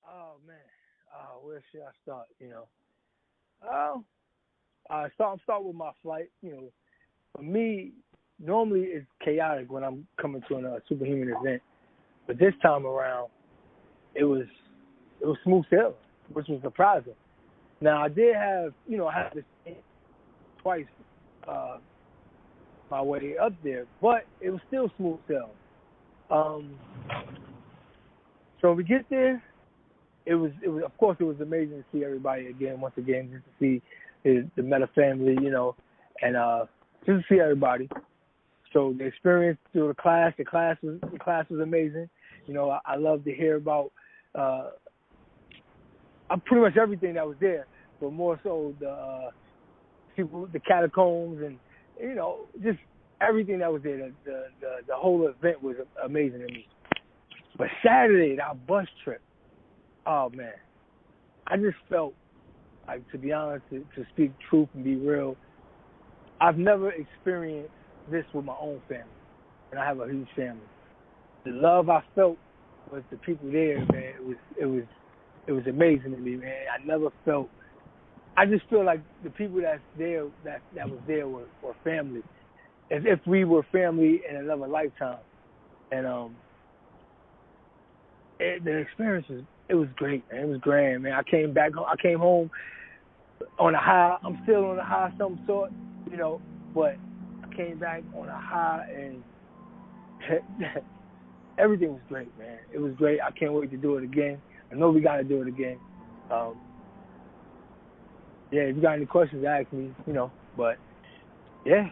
[SPEAKER 17] Oh man, where should I start? I start with my flight. For me, normally it's chaotic when I'm coming to a superhuman event, but this time around, it was smooth sailing, which was surprising. Now I did have, I had to stand twice my way up there, but it was still smooth sailing. So we get there. It was of course it was amazing to see everybody once again, just to see the Meta family, and just to see everybody. So the experience through the class was amazing. I love to hear about pretty much everything that was there, but more so the people, the catacombs, and just everything that was there. The whole event was amazing to me. But Saturday, our bus trip, oh man, I just felt like, to be honest, to speak truth and be real, I've never experienced this with my own family, and I have a huge family. The love I felt with the people there, man, it was amazing to me, man. I just feel like the people that was there were family, as if we were family in another lifetime. And the experience was great, man. It was grand, man. I came home on a high. I'm still on a high of some sort, but I came back on a high, and everything was great, man. It was great. I can't wait to do it again. I know we got to do it again. If you got any questions, ask me, but yeah.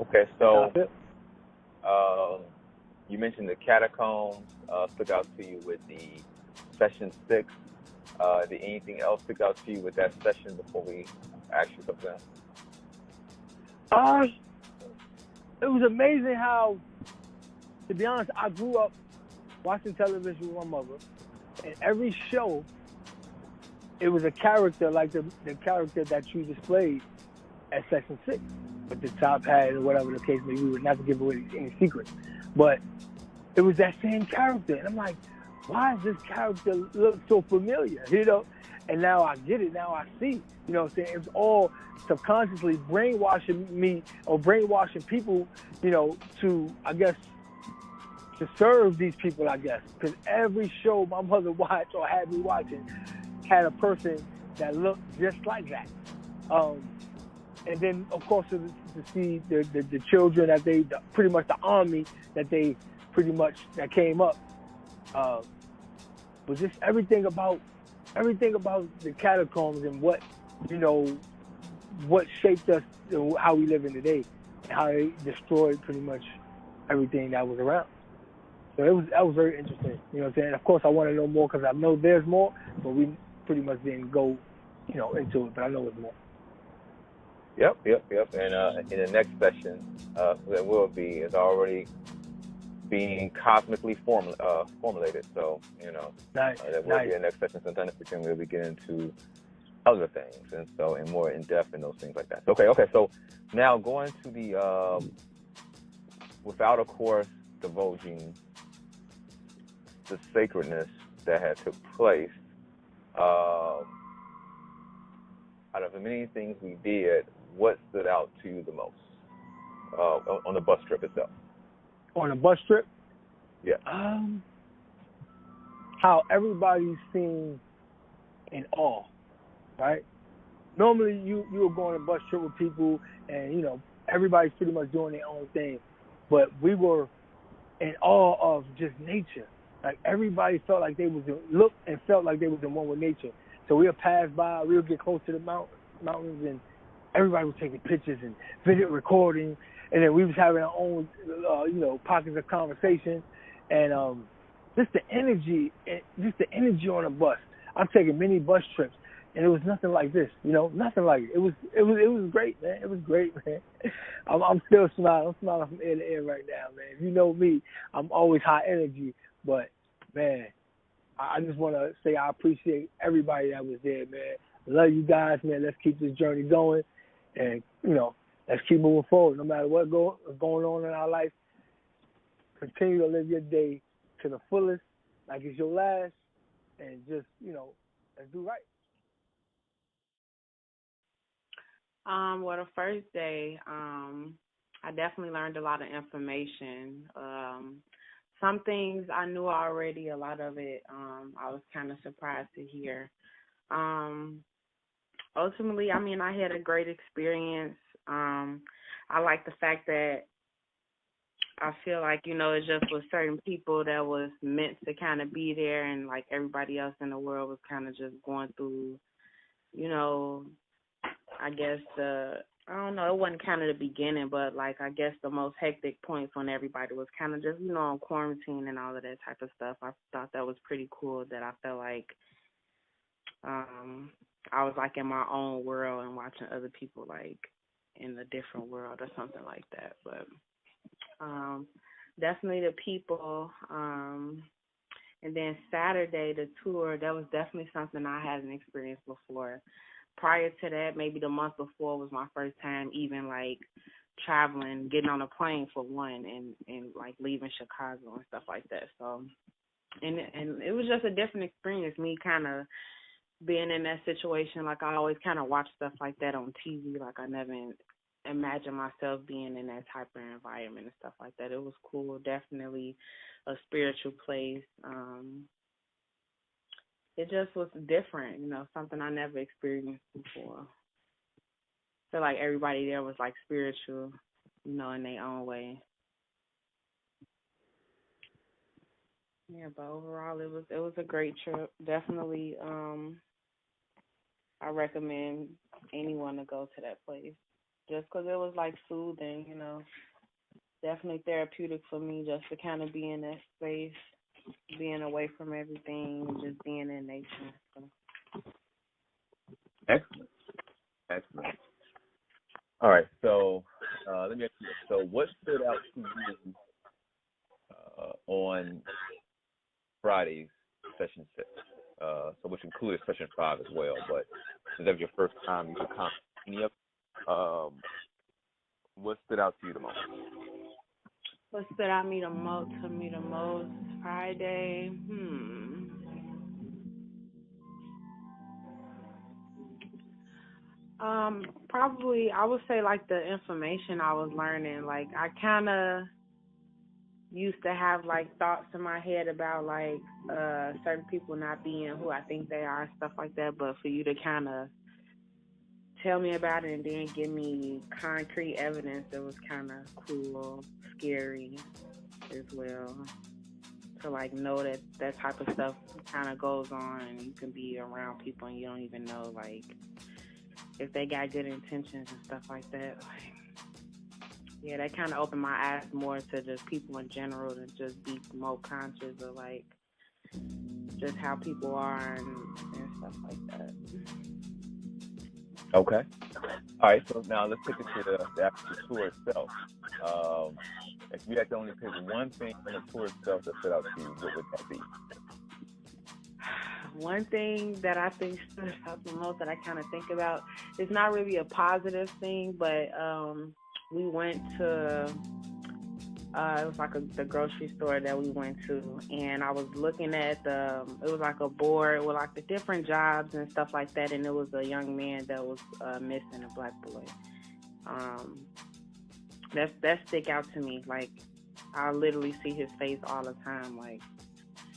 [SPEAKER 13] Okay, so you mentioned the catacombs stuck out to you with the session 6. Did anything else stick out to you with that session before we ask you something?
[SPEAKER 17] It was amazing how, to be honest, I grew up watching television with my mother, and every show, it was a character like the character that you displayed, at Section 6 with the top hat or whatever the case may be, not to give away any secrets. But it was that same character. And I'm like, why does this character look so familiar, you know? And now I get it. Now I see, you know what I'm saying? It's all subconsciously brainwashing me or brainwashing people, you know, to, I guess, to serve these people, I guess. Because every show my mother watched or had me watching had a person that looked just like that. And then, of course, to see the children that they, pretty much the army that they pretty much, that came up, was just everything about the catacombs and what, you know, what shaped us and how we live in today, and how they destroyed pretty much everything that was around. So that was very interesting. You know what I'm saying? Of course, I want to know more because I know there's more, but we pretty much didn't go, you know, into it. But I know it's more.
[SPEAKER 13] Yep. And in the next session, that will be is already being cosmically formulated. So, you know, that will be the next session. Sometime in between, we'll be getting into other things, and so, and more in depth in those things like that. Okay. So now going to the without, of course, divulging the sacredness that had took place. Out of the many things we did, what stood out to you the most on the bus trip itself?
[SPEAKER 17] On a bus trip?
[SPEAKER 13] Yeah.
[SPEAKER 17] How everybody seemed in awe, right? Normally you will go on a bus trip with people and, you know, everybody's pretty much doing their own thing. But we were in awe of just nature. Like everybody felt like they looked and felt like they was in one with nature. So we'll pass by, we'll get close to the mountains, and everybody was taking pictures and video recording. And then we was having our own, you know, pockets of conversation, and just the energy on a bus. I've taken many bus trips, and it was nothing like this, you know, nothing like it. It was great, man. It was great, man. I'm still smiling. I'm smiling from ear to ear right now, man. If you know me, I'm always high energy, but man, I just want to say I appreciate everybody that was there, man. Love you guys, man. Let's keep this journey going, and you know, let's keep moving forward. No matter what's going on in our life, continue to live your day to the fullest, like it's your last, and just, you know, let's do right.
[SPEAKER 18] Well, the first day, I definitely learned a lot of information. Some things I knew already, a lot of it I was kind of surprised to hear. Ultimately, I mean, I had a great experience. I like the fact that I feel like, you know, it just was certain people that was meant to kind of be there, and like everybody else in the world was kind of just going through, you know, I guess I don't know, it wasn't kind of the beginning, but like I guess the most hectic points when everybody was kind of just, you know, on quarantine and all of that type of stuff. I thought that was pretty cool, that I felt like I was like in my own world and watching other people like in a different world or something like that. But definitely the people. And then Saturday, the tour, that was definitely something I hadn't experienced before. Prior to that, maybe the month before was my first time even like traveling, getting on a plane for one, and like leaving Chicago and stuff like that. So, and it was just a different experience, me kind of being in that situation. Like I always kind of watch stuff like that on TV. Like I never imagined myself being in that type of environment and stuff like that. It was cool, definitely a spiritual place. It just was different, you know, something I never experienced before. I feel like everybody there was like spiritual, you know, in their own way. Yeah, but overall it was a great trip. Definitely, I recommend anyone to go to that place just because it was like soothing, you know. Definitely therapeutic for me just to kind of be in that space, being away from everything, and just being in nature. So.
[SPEAKER 13] Excellent. All right, so let me ask you this. So what stood out to you on Friday's session 6? So which included session 5 as well, but since that was your first time, you could comment any of what stood out to you the most?
[SPEAKER 18] What stood out to me the most Friday? Probably I would say like the information I was learning. Like I kind of used to have like thoughts in my head about like certain people not being who I think they are and stuff like that. But for you to kind of tell me about it and then give me concrete evidence, it was kind of cool, scary as well. To like know that that type of stuff kind of goes on, and you can be around people and you don't even know like if they got good intentions and stuff like that. Like, yeah, that kind of opened my eyes more to just people in general and just be more conscious of like just how people are and stuff like that.
[SPEAKER 13] Okay. All right, so now let's take it to the actual tour itself. If you had to only pick one thing from the tour itself that stood out to you, what would that be?
[SPEAKER 18] One thing that I think stood out the most that I kind of think about, it's not really a positive thing, but we went to, it was like the grocery store that we went to, and I was looking at it was like a board with like the different jobs and stuff like that, and it was a young man that was missing, a black boy. That stick out to me. Like, I literally see his face all the time, like,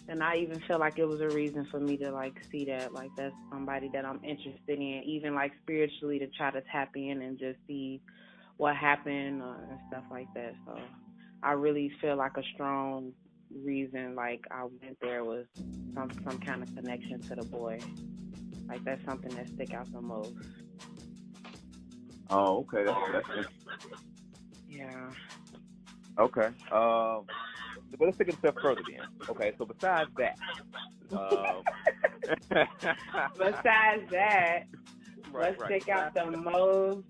[SPEAKER 18] and I even feel like it was a reason for me to like see that, like that's somebody that I'm interested in, even like spiritually, to try to tap in and just see what happened and stuff like that. So I really feel like a strong reason like I went there was some kind of connection to the boy. Like that's something that stick out the most.
[SPEAKER 13] Oh, okay. That's interesting.
[SPEAKER 18] Yeah.
[SPEAKER 13] Okay. Well, let's take it a step further then. Okay, so besides that,
[SPEAKER 18] what stick out the most?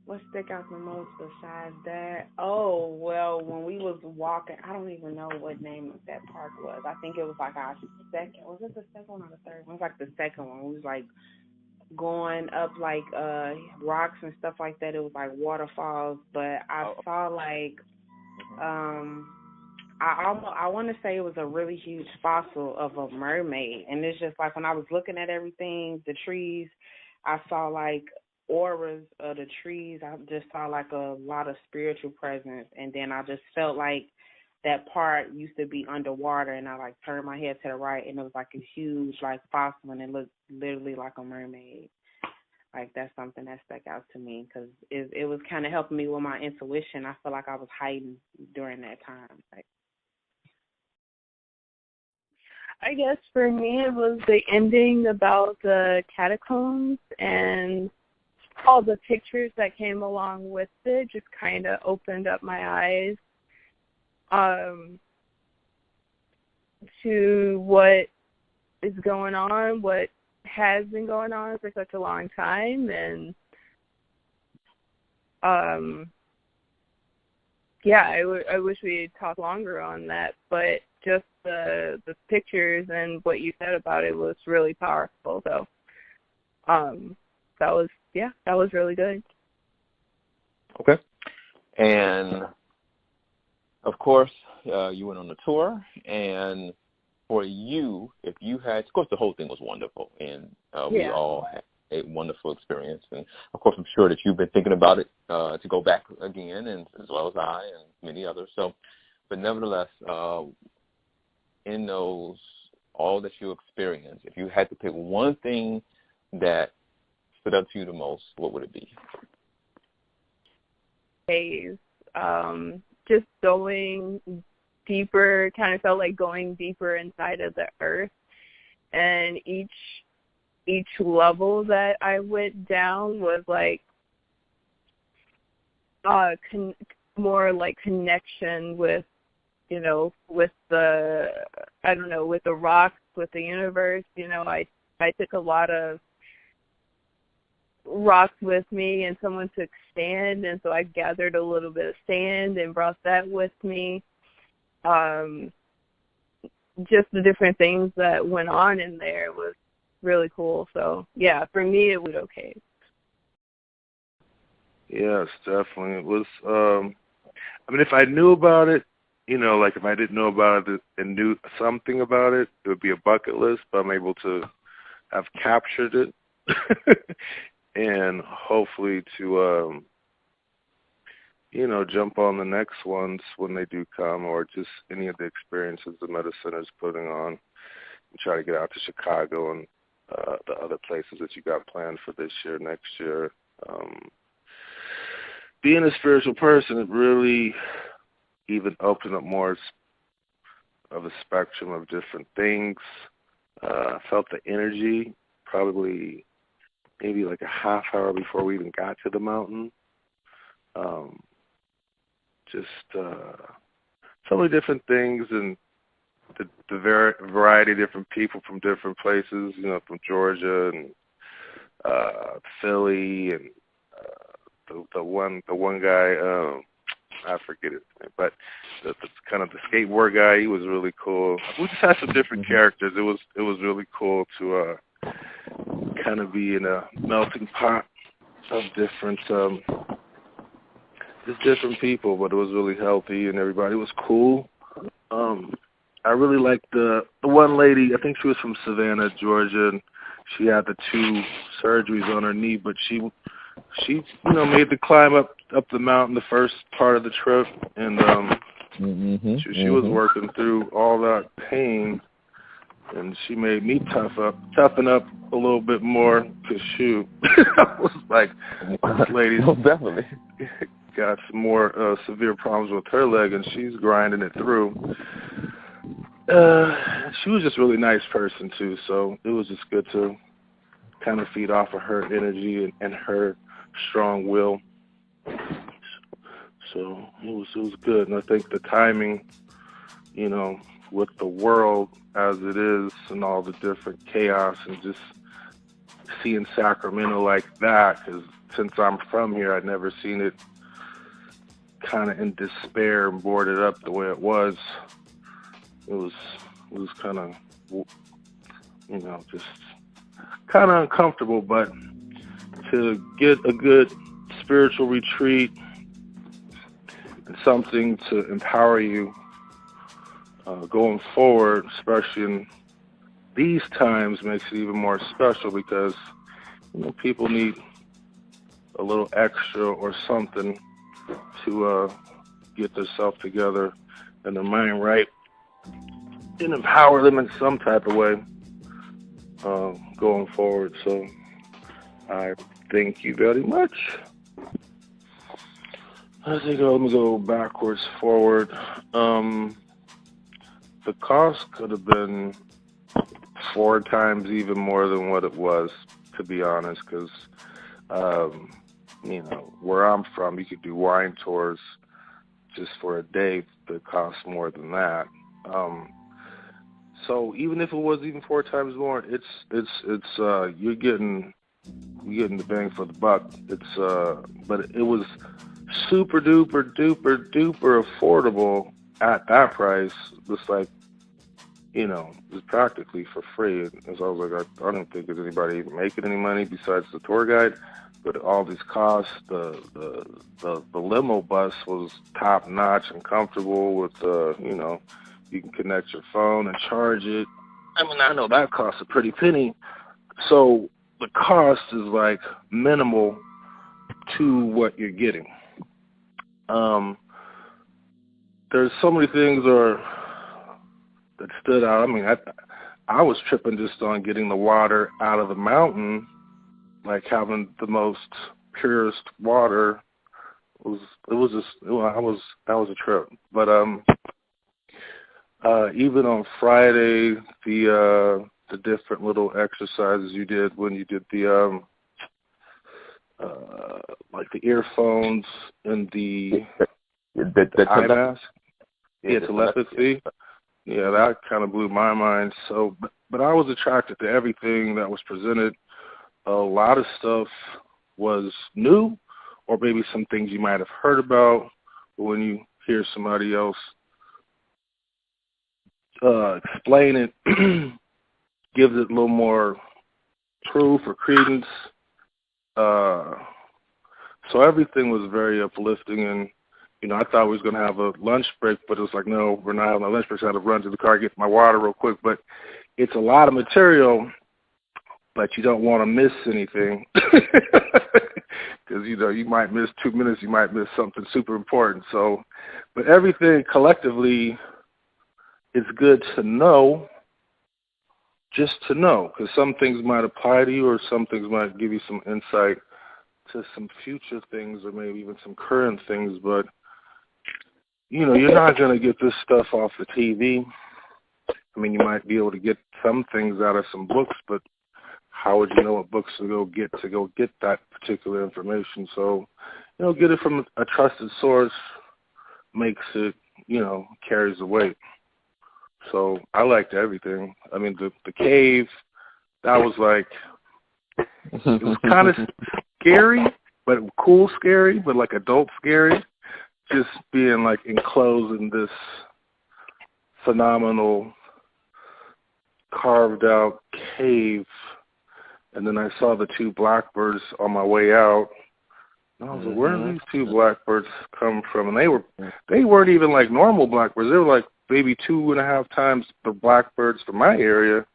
[SPEAKER 18] What stick out the most besides that? Oh, well, when we was walking, I don't even know what name of that park was. I think it was like our second. Was it the second one or the third one? It was like the second one. We was like going up like rocks and stuff like that. It was like waterfalls, but I saw like I want to say it was a really huge fossil of a mermaid, and it's just like when I was looking at everything, the trees, I saw like auras of the trees. I just saw like a lot of spiritual presence, and then I just felt like that part used to be underwater, and I like turned my head to the right, and it was like a huge like fossil, and it looked literally like a mermaid. Like that's something that stuck out to me because it was kind of helping me with my intuition. I feel like I was hiding during that time. Like,
[SPEAKER 11] I guess for me it was the ending about the catacombs and all the pictures that came along with it. Just kind of opened up my eyes to what is going on, what has been going on for such a long time, and I wish we had talked longer on that, but just the pictures and what you said about it was really powerful. So that was really good.
[SPEAKER 13] Okay. And of course, you went on the tour, and for you, if you had, of course, the whole thing was wonderful, and we all had a wonderful experience. And of course, I'm sure that you've been thinking about it to go back again, and as well as I and many others. So, but nevertheless, in those, all that you experienced, if you had to pick one thing that stood out to you the most, what would it be?
[SPEAKER 11] Just going deeper, kind of felt like going deeper inside of the earth, and each level that I went down was like more like connection with, with the, with the rocks, with the universe. I took a lot of rocks with me, and someone took sand, and so I gathered a little bit of sand and brought that with me. Just the different things that went on in there was really cool. So yeah, for me it was okay.
[SPEAKER 19] Yes, definitely. It was, I mean, if I knew about it, you know, like if I didn't know about it and knew something about it, it would be a bucket list, but I'm able to have captured it and hopefully to, you know, jump on the next ones when they do come, or just any of the experiences the Metacenter is putting on, and try to get out to Chicago and the other places that you got planned for this year, next year. Being a spiritual person, it really even opened up more of a spectrum of different things. I felt the energy probably maybe like a half hour before we even got to the mountain. Just so many different things, and the variety of different people from different places, you know, from Georgia and Philly, and the one guy, I forget his name, but the kind of the skateboard guy, he was really cool. We just had some different characters. It was really cool to kind of be in a melting pot of different just different people, but it was really healthy and everybody was cool. I really liked the one lady, I think she was from Savannah, Georgia, and she had the 2 surgeries on her knee, but she you know, made the climb up the mountain the first part of the trip, and she was working through all that pain, and she made me toughen up a little bit more, because shoot, I was like, this lady's
[SPEAKER 6] definitely
[SPEAKER 19] got some more severe problems with her leg, and she's grinding it through. She was just a really nice person too, so it was just good to kind of feed off of her energy and her strong will. So it was good, and I think the timing, you know, with the world as it is and all the different chaos, and just seeing Sacramento like that, because since I'm from here, I'd never seen it kind of in despair and boarded up the way it was. It was kind of, you know, just kind of uncomfortable, but to get a good spiritual retreat and something to empower you going forward, especially in these times, makes it even more special, because, you know, people need a little extra or something to get themselves together and their mind right and empower them in some type of way going forward. So I thank you very much. Let me go backwards, forward. The cost could have been 4 times even more than what it was, to be honest, because, you know, where I'm from, you could do wine tours just for a day that costs more than that. So even if it was even 4 times more, it's you're getting the bang for the buck. But it was super duper affordable at that price. Just like, you know, it's practically for free. And so I was like, I don't think there's anybody even making any money besides the tour guide. But all these costs, the limo bus was top notch and comfortable with, you know, you can connect your phone and charge it. I mean, I know that costs a pretty penny. So the cost is like minimal to what you're getting. There's so many things that stood out. I mean, I was tripping just on getting the water out of the mountain, like having the most purest water. That was a trip. But even on Friday, the different little exercises you did when you did the like the earphones and the eye mask, telepathy. Yeah, that kind of blew my mind. So, but I was attracted to everything that was presented. A lot of stuff was new, or maybe some things you might have heard about, but when you hear somebody else explain it, gives it a little more truth or credence. So everything was very uplifting, and I thought we was gonna have a lunch break, but it was like, no, we're not having a lunch break. So I had to run to the car, get my water real quick. But it's a lot of material, but you don't want to miss anything because you might miss 2 minutes, you might miss something super important. So, but everything collectively is good to know, just to know, because some things might apply to you, or some things might give you some insight to some future things, or maybe even some current things. But you're not going to get this stuff off the TV. I mean, you might be able to get some things out of some books, but how would you know what books to go get that particular information? So, get it from a trusted source makes it, carries the weight. So I liked everything. I mean, the cave, that was like, it was kind of scary, but cool scary, but like adult scary. Just being like enclosed in this phenomenal carved out cave. And then I saw the 2 blackbirds on my way out. And I was like, where did these 2 blackbirds come from? And they weren't even like normal blackbirds. They were like maybe 2.5 times the blackbirds from my area.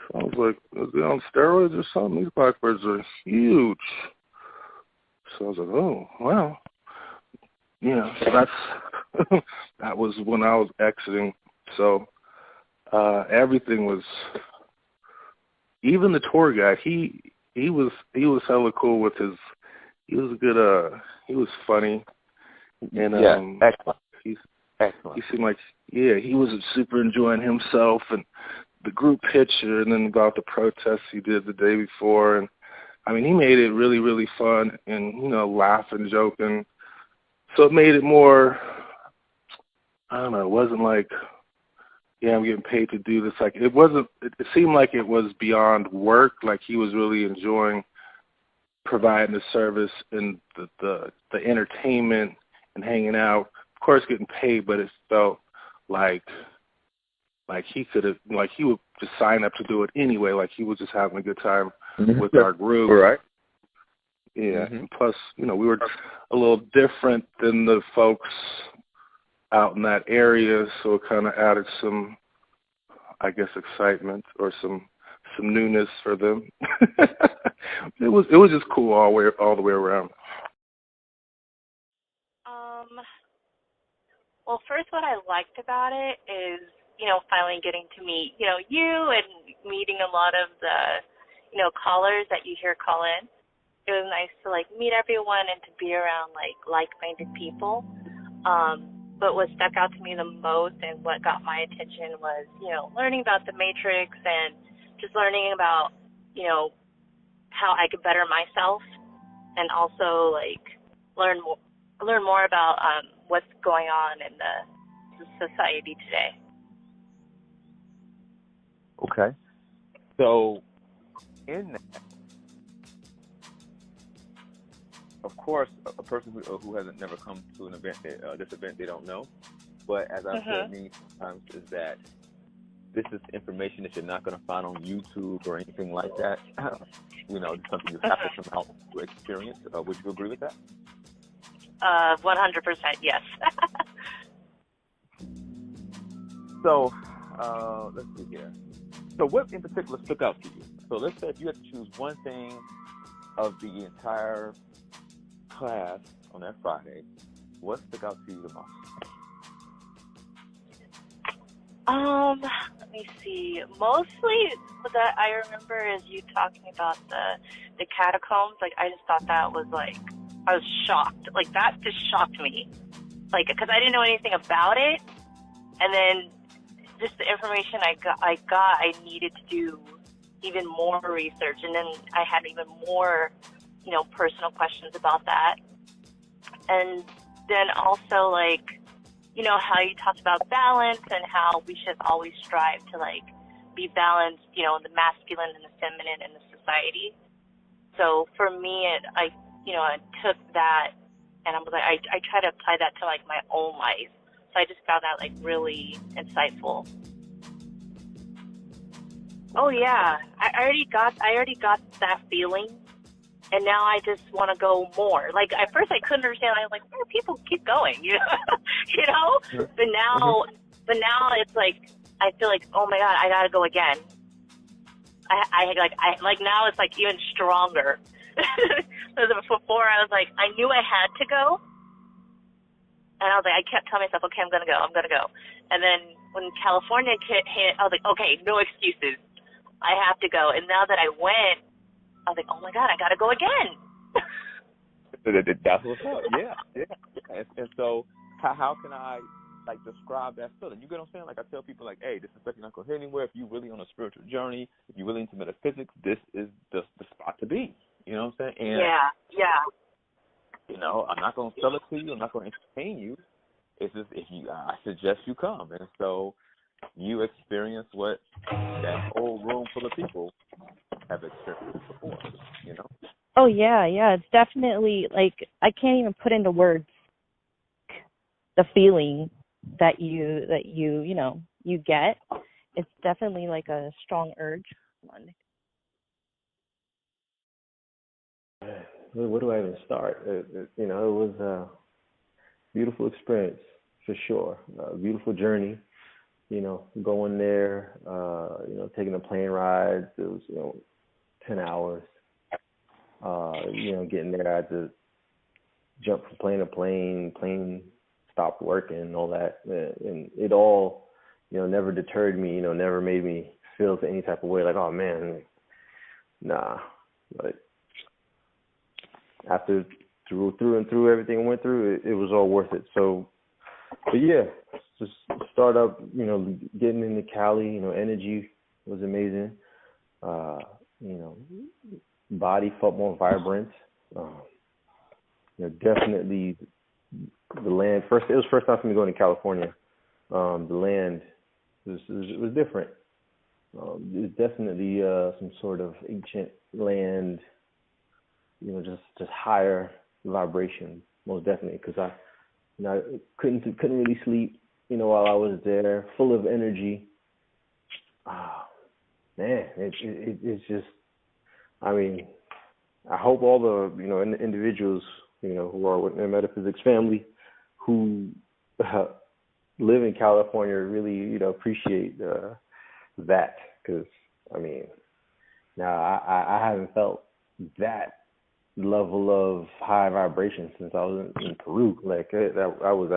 [SPEAKER 19] So I was like, is they on steroids or something? These blackbirds are huge. So I was like, oh, wow. That's that was when I was exiting. So everything was, even the tour guide, he was hella cool with his, he was a good, he was funny. And
[SPEAKER 6] excellent. Excellent.
[SPEAKER 19] He seemed like, he was super enjoying himself, and the group picture, and then about the protests he did the day before. And I mean, he made it really, really fun, and laughing, joking. So it made it more, I don't know, it wasn't like, I'm getting paid to do this. Like, it wasn't, it seemed like it was beyond work. Like, he was really enjoying providing the service and the entertainment and hanging out. Of course, getting paid, but it felt like he could have, like he would just sign up to do it anyway. Like, he was just having a good time with our group.
[SPEAKER 6] Right.
[SPEAKER 19] Yeah, and plus, we were a little different than the folks out in that area, so it kind of added some, I guess, excitement or some newness for them. It was just cool all the way around.
[SPEAKER 20] Well, first, what I liked about it is, finally getting to meet, you and meeting a lot of the, callers that you hear call in. It was nice to meet everyone and to be around like-minded people. But what stuck out to me the most and what got my attention was, learning about the Matrix and just learning about, how I could better myself, and also learn more about what's going on in the society today.
[SPEAKER 13] Okay. So in that, of course, a person who hasn't never come to an event, this event, they don't know. But as I've said many times, is that this is information that you're not going to find on YouTube or anything like that. It's something you have to come out to experience. Would you agree with that?
[SPEAKER 20] 100%, yes.
[SPEAKER 13] So, let's see here. So what in particular stuck out to you? So let's say if you had to choose one thing of the entire class on that Friday, what stuck out to you the most?
[SPEAKER 20] Let me see. Mostly what I remember is you talking about the catacombs. I just thought that was I was shocked. That just shocked me. Because I didn't know anything about it. And then just the information I needed to do even more research. And then I had even more, personal questions about that. And then also, how you talked about balance and how we should always strive to, be balanced, the masculine and the feminine in the society. So for me, I took that and I was I try to apply that to, my own life. So I just found that, really insightful. Oh yeah, I already got that feeling, and now I just want to go more. Like at first I couldn't understand. I was like, why do people keep going? You know, But now it's like I feel like, oh my God, I gotta go again. I like now it's like even stronger. Before I was like, I knew I had to go, and I was like, I kept telling myself, okay, I'm gonna go. And then when California hit, I was like, okay, no excuses. I have to go. And now that I went, I was like, oh my God, I gotta go again.
[SPEAKER 13] That's what's up. Yeah. And so, how can I like describe that feeling? You get what I'm saying? Like I tell people, like, hey, this is stuff you're not gonna hit anywhere. If you're really on a spiritual journey, if you're really into metaphysics, this is the spot to be. You know what I'm saying? And
[SPEAKER 20] yeah.
[SPEAKER 13] You know, I'm not gonna sell it to you. I'm not gonna entertain you. It's just I suggest you come, and so you experience what that whole room full of people have experienced before. You know?
[SPEAKER 21] Oh yeah. It's definitely like I can't even put into words the feeling that you get. It's definitely like a strong urge.
[SPEAKER 22] Where do I even start? It was a beautiful experience for sure. A beautiful journey. Going there. Taking the plane rides. It was 10 hours. Getting there, I had to jump from plane to plane. Plane stopped working and all that, and it all, never deterred me. Never made me feel any type of way. Like, oh man, nah. But after through everything I went through, it was all worth it. So, but yeah, just start up. Getting into Cali. Energy was amazing. Body felt more vibrant. Definitely the land. It was first time for me going to California. The land was different. It was definitely some sort of ancient land. Just higher vibration, most definitely. Because I couldn't really sleep. While I was there, full of energy. Man, it's just. I mean, I hope all the individuals who are within the metaphysics family who live in California really appreciate that, because I mean, now I haven't felt that level of high vibration since I was in Peru. Like that was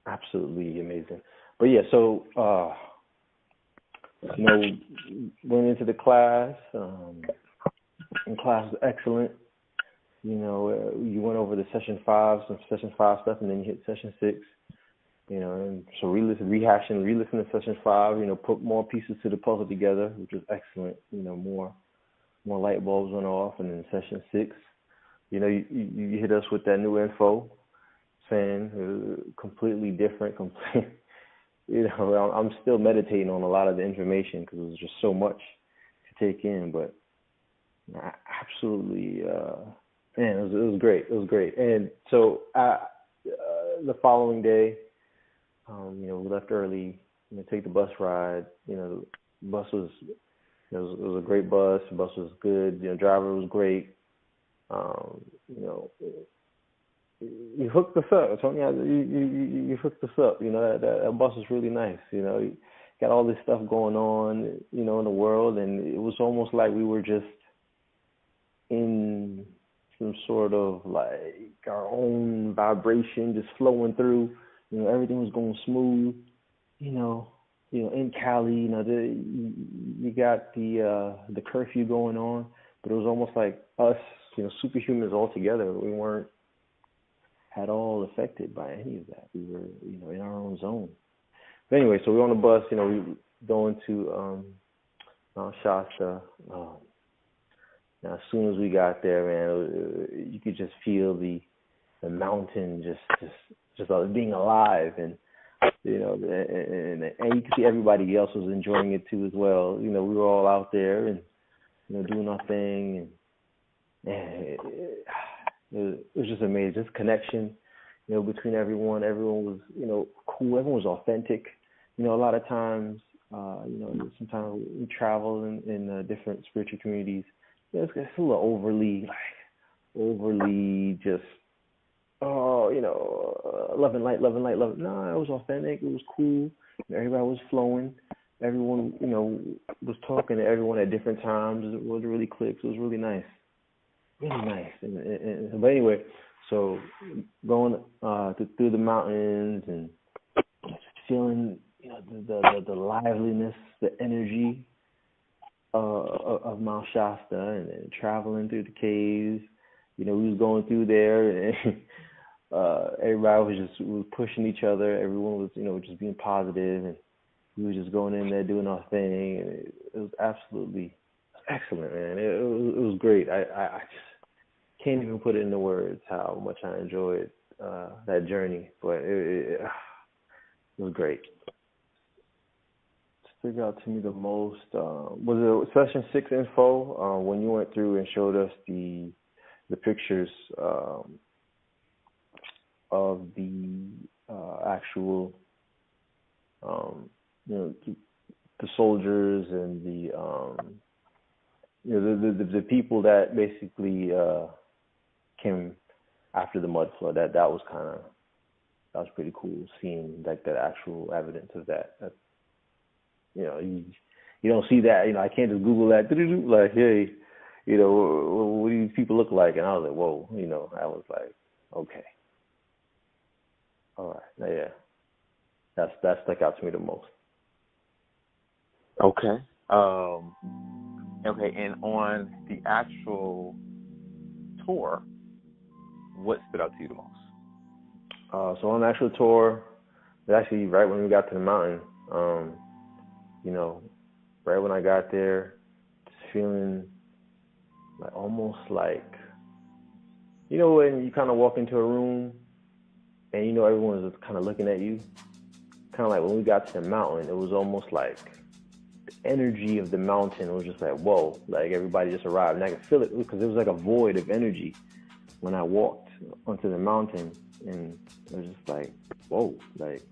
[SPEAKER 22] absolutely amazing. But yeah, so went into the class. And class was excellent. You went over the session 5 stuff, and then you hit session 6. And so re-listen to session 5. Put more pieces to the puzzle together, which was excellent. More light bulbs went off, and then session 6, you hit us with that new info, saying completely different. I'm still meditating on a lot of the information because it was just so much to take in, but absolutely, man, it was great. It was great. And so the following day, we left early, take the bus ride. The bus was, it was a great bus. The bus was good. Driver was great. You hooked us up, Tony. You hooked us up. That bus was really nice. You got all this stuff going on, in the world, and it was almost like we were just in some sort of like our own vibration, just flowing through. Everything was going smooth. In Cali, you got the curfew going on, but it was almost like us, superhumans all together. We weren't at all affected by any of that. We were, in our own zone. But anyway, so we're on the bus, we going to Shasta. Now, as soon as we got there, man, you could just feel the mountain just being alive, and and you could see everybody else was enjoying it too as well. We were all out there and doing our thing, and it was just amazing. Just connection, between everyone. Everyone was, cool. Everyone was authentic. A lot of times Sometimes we travel in different spiritual communities. It's a little overly just, love and light. No, it was authentic. It was cool. Everybody was flowing. Everyone, was talking to everyone at different times. It was really clicked. It was really nice. Really nice. But anyway, so going through the mountains and just feeling, the liveliness, the energy of Mount Shasta, and traveling through the caves. We was going through there, and everybody was pushing each other. Everyone was, just being positive, and we were just going in there doing our thing, and it was absolutely excellent, man. It was great. I just can't even put it into words how much I enjoyed that journey, but it was great. Stick out to me the most was it Session 6 info when you went through and showed us the pictures of the actual the soldiers and the people that basically came after the mud flood. That was pretty cool, seeing like that actual evidence of that. You don't see that. I can't just Google that. Like, hey, what do these people look like? And I was like, whoa. I was like, okay, all right, yeah. That stuck out to me the most.
[SPEAKER 13] Okay. Okay, and on the actual tour, what stood out to you the most?
[SPEAKER 22] So on the actual tour, actually right when we got to the mountain, right when I got there, just feeling like almost like, when you kind of walk into a room and everyone's just kind of looking at you. Kind of like when we got to the mountain, it was almost like the energy of the mountain was just like, whoa, like everybody just arrived. And I could feel it because it was like a void of energy when I walked onto the mountain, and it was just like, whoa, like,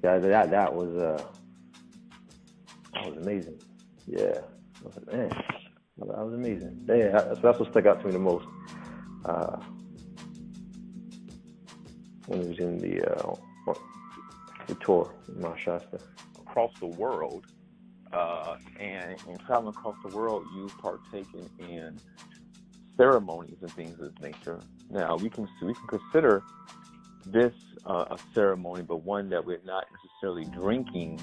[SPEAKER 22] that was amazing. Yeah, I was like, man, that was amazing. Yeah, that's what stuck out to me the most when it was in the tour in Mount Shasta.
[SPEAKER 13] Across the world, and in traveling across the world, you've partaken in ceremonies and things of this nature. Now, we can consider this a ceremony, but one that we're not necessarily drinking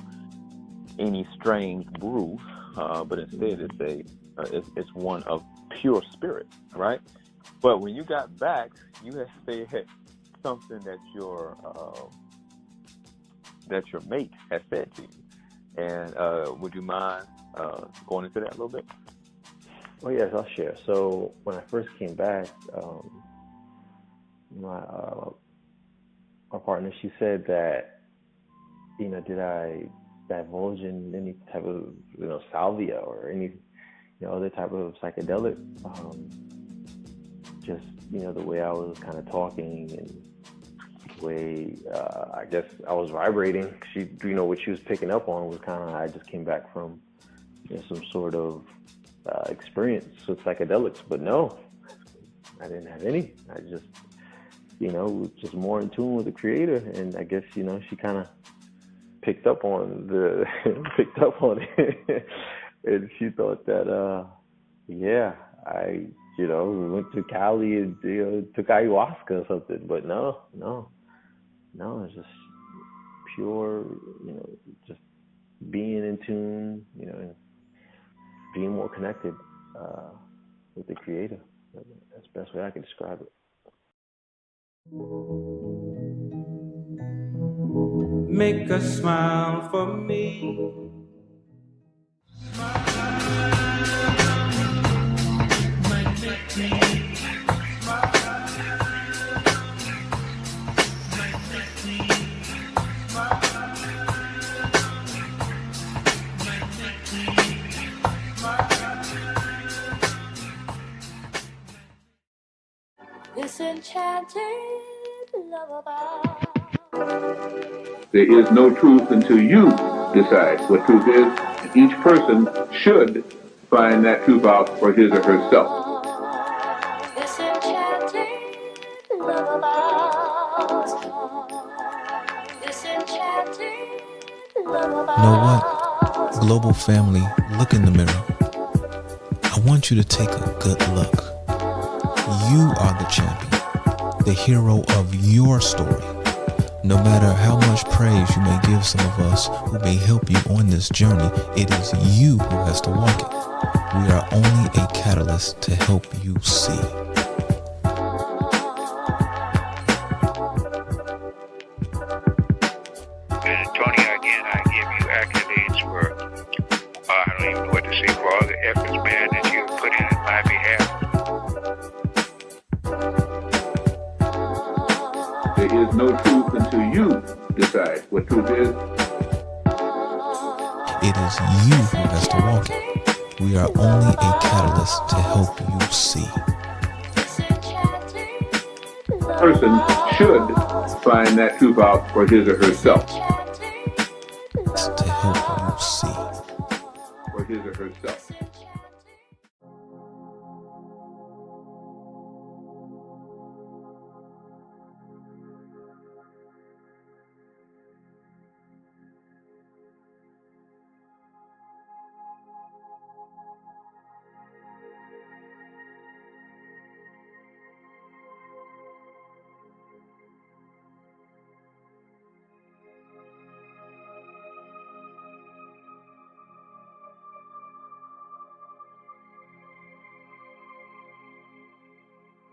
[SPEAKER 13] any strange brew, but instead it's one of pure spirit, right? But when you got back, you had said something that your mate has said to you, and would you mind going into that a little bit?
[SPEAKER 22] Oh yes, I'll share. So when I first came back, my partner, she said that, did I divulge in any type of salvia or any other type of psychedelic? Just the way I was kind of talking and the way I guess I was vibrating. She, what she was picking up on was kind of, I just came back from some sort of experience with psychedelics, but no, I didn't have any. I just just more in tune with the Creator, and I guess she kind of picked up on it, and she thought that I went to Cali and took ayahuasca or something, but no, it's just pure, just being in tune, and being more connected with the Creator. That's the best way I can describe it.
[SPEAKER 4] Make a smile for me.
[SPEAKER 1] This enchanted lullaby.
[SPEAKER 2] There is no truth until you decide what truth is, and each person should find that truth out for his or herself.
[SPEAKER 1] This enchanting love of ours. This enchanting love of ours.
[SPEAKER 3] You know what? Global family, look in the mirror. I want you to take a good look. You are the champion, the hero of your story. No matter how much praise you may give some of us who may help you on this journey, it is you who has to walk it. We are only a catalyst to help you see.
[SPEAKER 7] Tony, again, I give you accolades for, I don't even know what to say, for all the efforts, man, that you put in my behalf.
[SPEAKER 2] There is no truth until you decide what truth is.
[SPEAKER 3] It is you who has to walk it. We are only a catalyst to help you see.
[SPEAKER 2] Person should find that truth out for his or herself.
[SPEAKER 3] To help you see.
[SPEAKER 2] For his or herself.